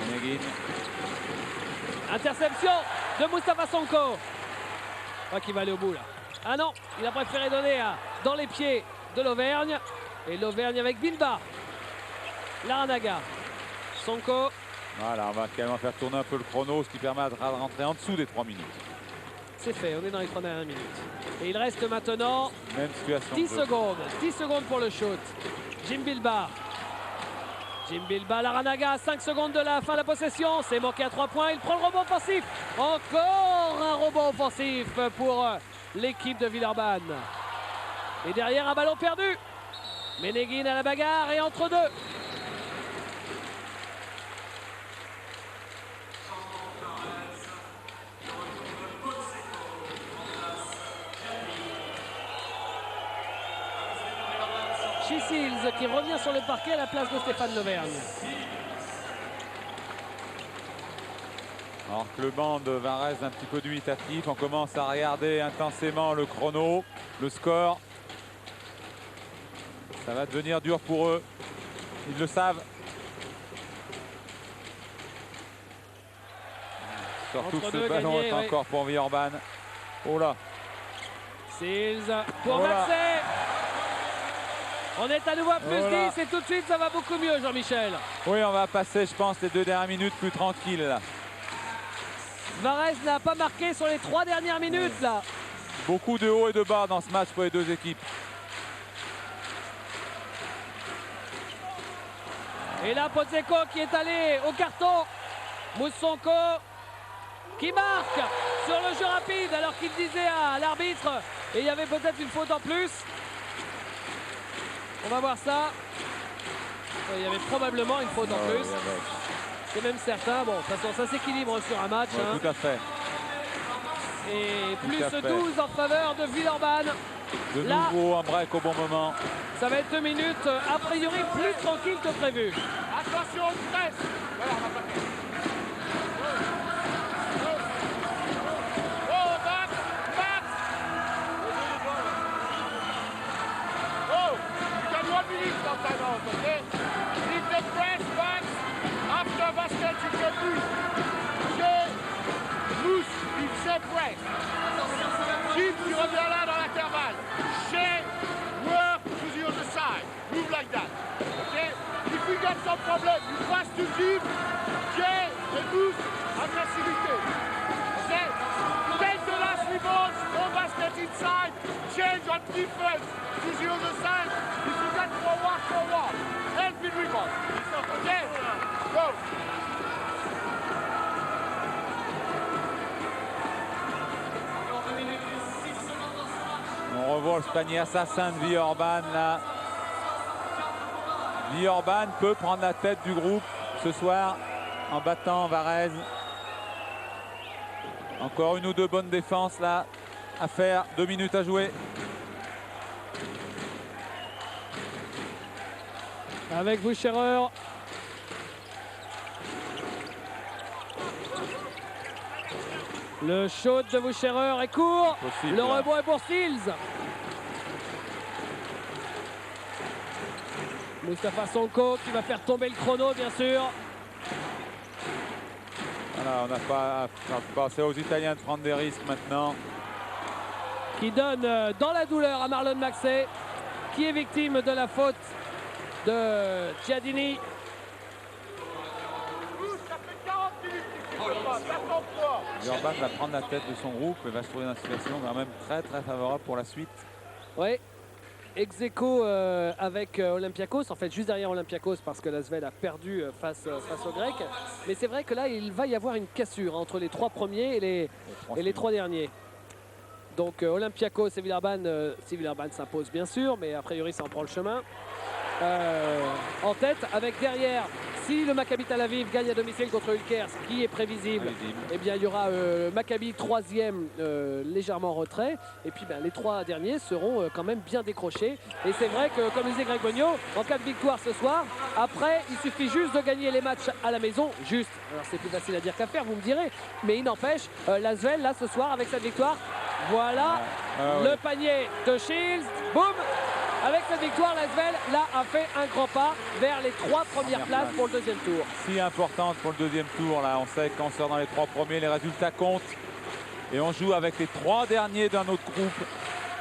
Ménéguine. Interception de Moustapha Sonko. Je crois qu'il va aller au bout là. Ah non, il a préféré donner dans les pieds de l'Auvergne. Et l'Auvergne avec Bilbao. Laranaga. Sonko. Voilà, on va quand même faire tourner un peu le chrono, ce qui permet de rentrer en dessous des 3 minutes. C'est fait, on est dans les 3 dernières minutes. Et il reste maintenant Même situation. 10 secondes. 10 secondes pour le shoot. Jim Bilbao. Jim Bilbao, Laranaga, 5 secondes de la fin de la possession. C'est manqué à 3 points. Il prend le rebond offensif. Encore un rebond offensif pour l'équipe de Villeurbanne. Et derrière, un ballon perdu. Ménéguine à la bagarre et entre deux. Chisils qui revient sur le parquet à la place de Stéphane Levergne. Alors que le banc de Varese un petit peu dubitatif, on commence à regarder intensément le chrono, le score. Ça va devenir dur pour eux. Ils le savent. Surtout Entre que deux ce ballon gagnés, est oui. encore pour Villeurbanne. Oh là. Sils pour Voilà. Maxey. On est à nouveau à plus Voilà. 10 et tout de suite ça va beaucoup mieux, Jean-Michel. Oui, on va passer, je pense, les 2 dernières minutes plus tranquilles là. Varese n'a pas marqué sur les 3 dernières minutes là. Beaucoup de haut et de bas dans ce match pour les 2 équipes. Et là, Pozzecco qui est allé au carton. Moussonko qui marque sur le jeu rapide alors qu'il disait à l'arbitre et il y avait peut-être une faute en plus. On va voir ça. Il y avait probablement une faute en plus. C'est même certain. Bon, de toute façon, ça s'équilibre sur un match. Ouais, hein. tout à fait. Et Tout plus à fait. 12 en faveur de Villeurbanne. De Là. nouveau, un break au bon moment. Ça va être 2 minutes a priori plus tranquille que prévu. Attention au stress. Voilà, on va pas faire. Oh, Max, Max. your timeout, okay? If they press back after basket, you can move. Okay? Mousse, il se presse. Jim, tu reviens là dans l'intervalle. Shea, work to the other side. Move like that. Okay? If we got some problem, you pass to Jim, Jay, and Mousse, aggressivité. Okay? Take the last rebound, no basket inside, change on defense to the other side. If you get forward, help in rebound. Okay? Go. On revoit le panier assassin de Villeurbanne là. Villeurbanne peut prendre la tête du groupe ce soir en battant Varèse. Encore une ou deux bonnes défenses là à faire. 2 minutes à jouer. Avec Wucherer. Le shot de Wucherer est court. Possible, le là. rebond est pour Seals. Moustapha Sonko qui va faire tomber le chrono, bien sûr. Voilà, on n'a pas pensé aux Italiens de prendre des risques maintenant. Qui donne dans la douleur à Marlon Maxey, qui est victime de la faute de Giardini. Ça fait 40 minutes qu'il faut pas, ça tombe pas. Villeurbanne va prendre la tête de son groupe et va se trouver dans une situation quand même très très favorable pour la suite. Oui. Ex-aequo avec Olympiakos, en fait juste derrière Olympiakos parce que l'Asvel a perdu face aux Grecs. Mais c'est vrai que là, il va y avoir une cassure entre les 3 premiers et les 3 derniers. Donc Olympiakos et Villeurbanne, si Villeurbanne s'impose bien sûr, mais a priori ça en prend le chemin. En tête, avec derrière, si le Maccabi Tel Aviv gagne à domicile contre Ulker, ce qui est prévisible, eh bien, il y aura Maccabi 3e légèrement en retrait. Et puis les 3 derniers seront quand même bien décrochés. Et c'est vrai que, comme disait Greg Bogno, en cas de victoire ce soir, après, il suffit juste de gagner les matchs à la maison. Juste, alors c'est plus facile à dire qu'à faire, vous me direz. Mais il n'empêche, l'Asvel, là, ce soir, avec cette victoire, voilà le panier de Shields. Boum! Avec cette victoire, l'Asvel là a fait un grand pas vers les 3 premières places pour le deuxième tour. Si importante pour le deuxième tour là, on sait que quand on sort dans les 3 premiers, les résultats comptent. Et on joue avec les 3 derniers d'un autre groupe,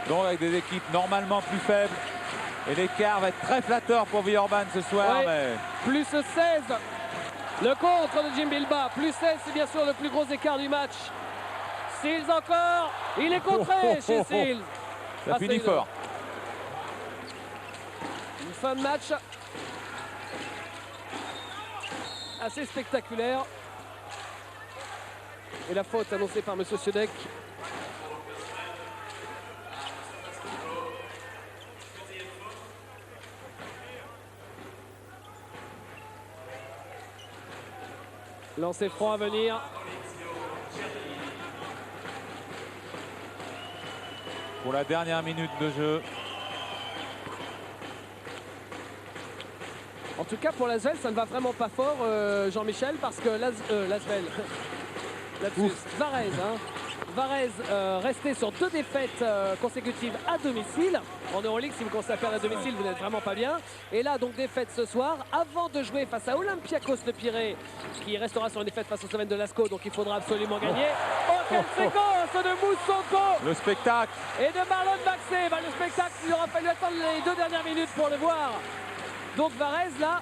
donc avec des équipes normalement plus faibles. Et l'écart va être très flatteur pour Villeurbanne ce soir. Oui. Mais... Plus 16, le contre de Jim Bilba. Plus 16, c'est bien sûr le plus gros écart du match. Seals encore, il est contré chez Seals. Ça finit fort. Une fin de match assez spectaculaire. Et la faute annoncée par M. Siodek. Lancer franc à venir. Pour la dernière minute de jeu. En tout cas, pour l'Asvel, ça ne va vraiment pas fort, Jean-Michel, parce que l'Asvel, Varèse, Varèse resté sur 2 défaites consécutives à domicile. En Euroleague, si vous commencez à perdre à domicile, vous n'êtes vraiment pas bien. Et là, donc, défaite ce soir, avant de jouer face à Olympiakos le Pirée, qui restera sur une défaite face aux Slovènes de Lascaux, donc il faudra absolument gagner. Oh, quelle séquence de Mousse Sonko Le spectacle. et de Marlon Maxey. Le spectacle, il aura fallu attendre les 2 dernières minutes pour le voir. Donc Varèse, là,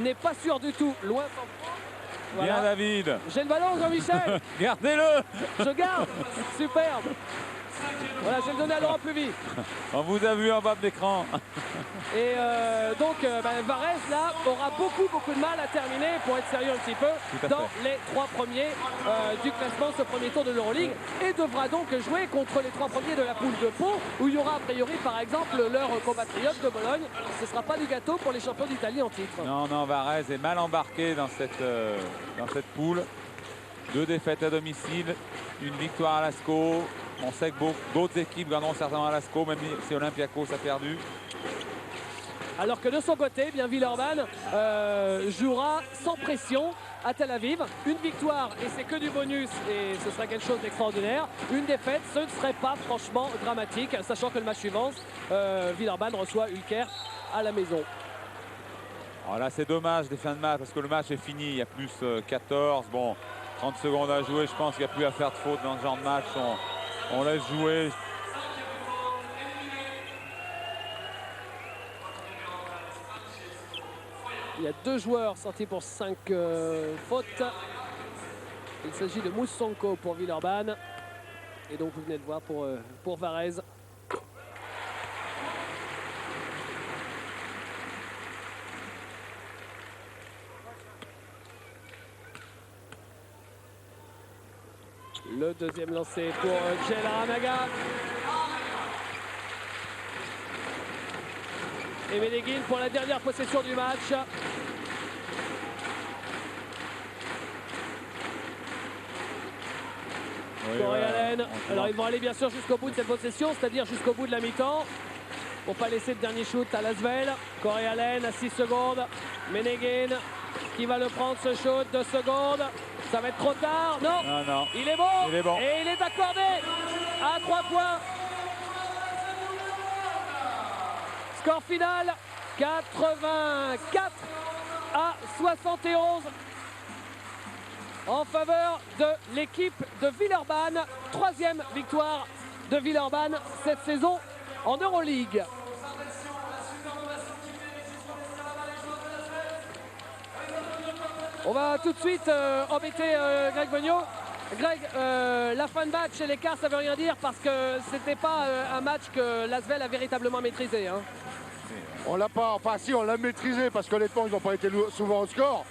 n'est pas sûr du tout. Loin s'en faut. Voilà. Bien David. J'ai le ballon, Jean-Michel. Gardez-le. Je garde. Superbe. Voilà, je vais le donner à Laurent Pluvy. On vous a vu en bas de l'écran. Et donc, Varèse, là, aura beaucoup de mal à terminer, pour être sérieux un petit peu, dans les 3 premiers du classement, ce premier tour de l'Euroleague. Et devra donc jouer contre les 3 premiers de la poule de Pau, où il y aura a priori, par exemple, leur compatriote de Bologne. Ce ne sera pas du gâteau pour les champions d'Italie en titre. Non, Varèse est mal embarqué dans cette poule. 2 défaites à domicile, une victoire à Lascaux. On sait que d'autres équipes gagneront certainement à Lascaux, même si Olympiakos a perdu. Alors que de son côté, bien Villeurbanne jouera sans pression à Tel Aviv. Une victoire et c'est que du bonus et ce serait quelque chose d'extraordinaire. Une défaite, ce ne serait pas franchement dramatique, sachant que le match suivant, Villeurbanne reçoit Ulker à la maison. Alors là, c'est dommage des fins de match parce que le match est fini. Il y a plus 14. Bon, 30 secondes à jouer. Je pense qu'il n'y a plus à faire de faute dans ce genre de match. On laisse jouer. Il y a 2 joueurs sortis pour 5 fautes. Il s'agit de Moussonko pour Villeurbanne. Et donc vous venez de voir pour Varese. Le deuxième lancé pour Djel Aramaga. Et Ménéguine pour la dernière possession du match. Oui, Corey voilà. Allen. Alors ils vont aller bien sûr jusqu'au bout de cette possession, c'est-à-dire jusqu'au bout de la mi-temps. Pour pas laisser de dernier shoot à Lasvel. Corey Allen à 6 secondes. Ménéguine qui va le prendre ce shoot, 2 secondes. Ça va être trop tard. Non, Non, non. il est bon. Il est bon. Et il est accordé à 3 points. Score final 84 à 71 en faveur de l'équipe de Villeurbanne. 3e victoire de Villeurbanne cette saison en Euroleague. On va tout de suite embêter Greg Beugnot. Greg, la fin de match et l'écart, ça veut rien dire parce que c'était pas un match que Lasvel a véritablement maîtrisé. Hein. On l'a pas, enfin si, on l'a maîtrisé parce qu'honnêtement, ils n'ont pas été souvent au score,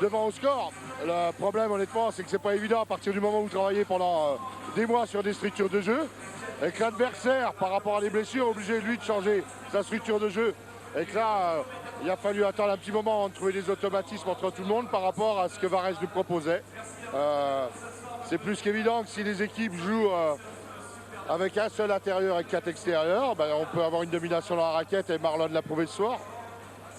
devant au score. Le problème, honnêtement, c'est que c'est pas évident à partir du moment où vous travaillez pendant des mois sur des structures de jeu et que l'adversaire, par rapport à les blessures, est obligé, lui, de changer sa structure de jeu. Et que là, il a fallu attendre un petit moment avant de trouver des automatismes entre tout le monde par rapport à ce que Varese nous proposait. C'est plus qu'évident que si les équipes jouent avec un seul intérieur et 4 extérieurs, ben, on peut avoir une domination dans la raquette et Marlon l'a prouvé ce soir.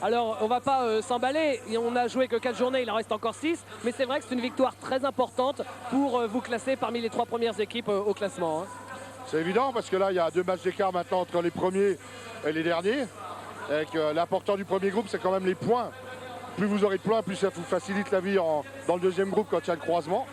Alors, on va pas s'emballer. On a joué que 4 journées, il en reste encore 6. Mais c'est vrai que c'est une victoire très importante pour vous classer parmi les 3 premières équipes au classement. Hein. C'est évident parce que là, il y a 2 matchs d'écart maintenant entre les premiers et les derniers. Et que l'important du premier groupe, c'est quand même les points. Plus vous aurez de points, plus ça vous facilite la vie dans le deuxième groupe quand il y a le croisement.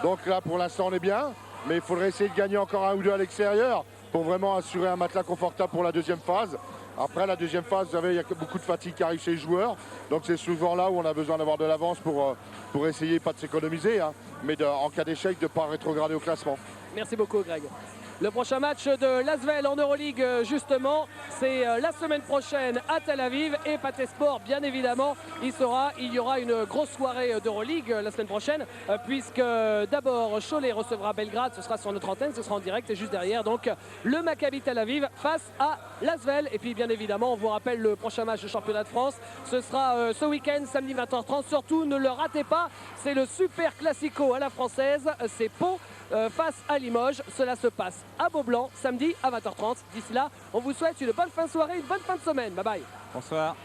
Donc là, pour l'instant, on est bien. Mais il faudrait essayer de gagner encore 1 ou 2 à l'extérieur pour vraiment assurer un matelas confortable pour la deuxième phase. Après la deuxième phase, vous savez, il y a beaucoup de fatigue qui arrive chez les joueurs. Donc c'est souvent là où on a besoin d'avoir de l'avance pour essayer, pas de s'économiser, hein, mais en cas d'échec, de ne pas rétrograder au classement. Merci beaucoup, Greg. Le prochain match de Lasvel en Euroleague, justement, c'est la semaine prochaine à Tel Aviv. Et Pathé Sport, bien évidemment, il y aura une grosse soirée d'Euroleague la semaine prochaine, puisque d'abord Cholet recevra Belgrade, ce sera sur notre antenne, ce sera en direct. Et juste derrière, donc, le Maccabi Tel Aviv face à Lasvel. Et puis, bien évidemment, on vous rappelle le prochain match de championnat de France. Ce sera ce week-end, samedi 20h30. Surtout, ne le ratez pas, c'est le Super Classico à la française. C'est Pau face à Limoges. Cela se passe à Beaublanc, samedi à 20h30. D'ici là, on vous souhaite une bonne fin de soirée, une bonne fin de semaine. Bye bye. Bonsoir.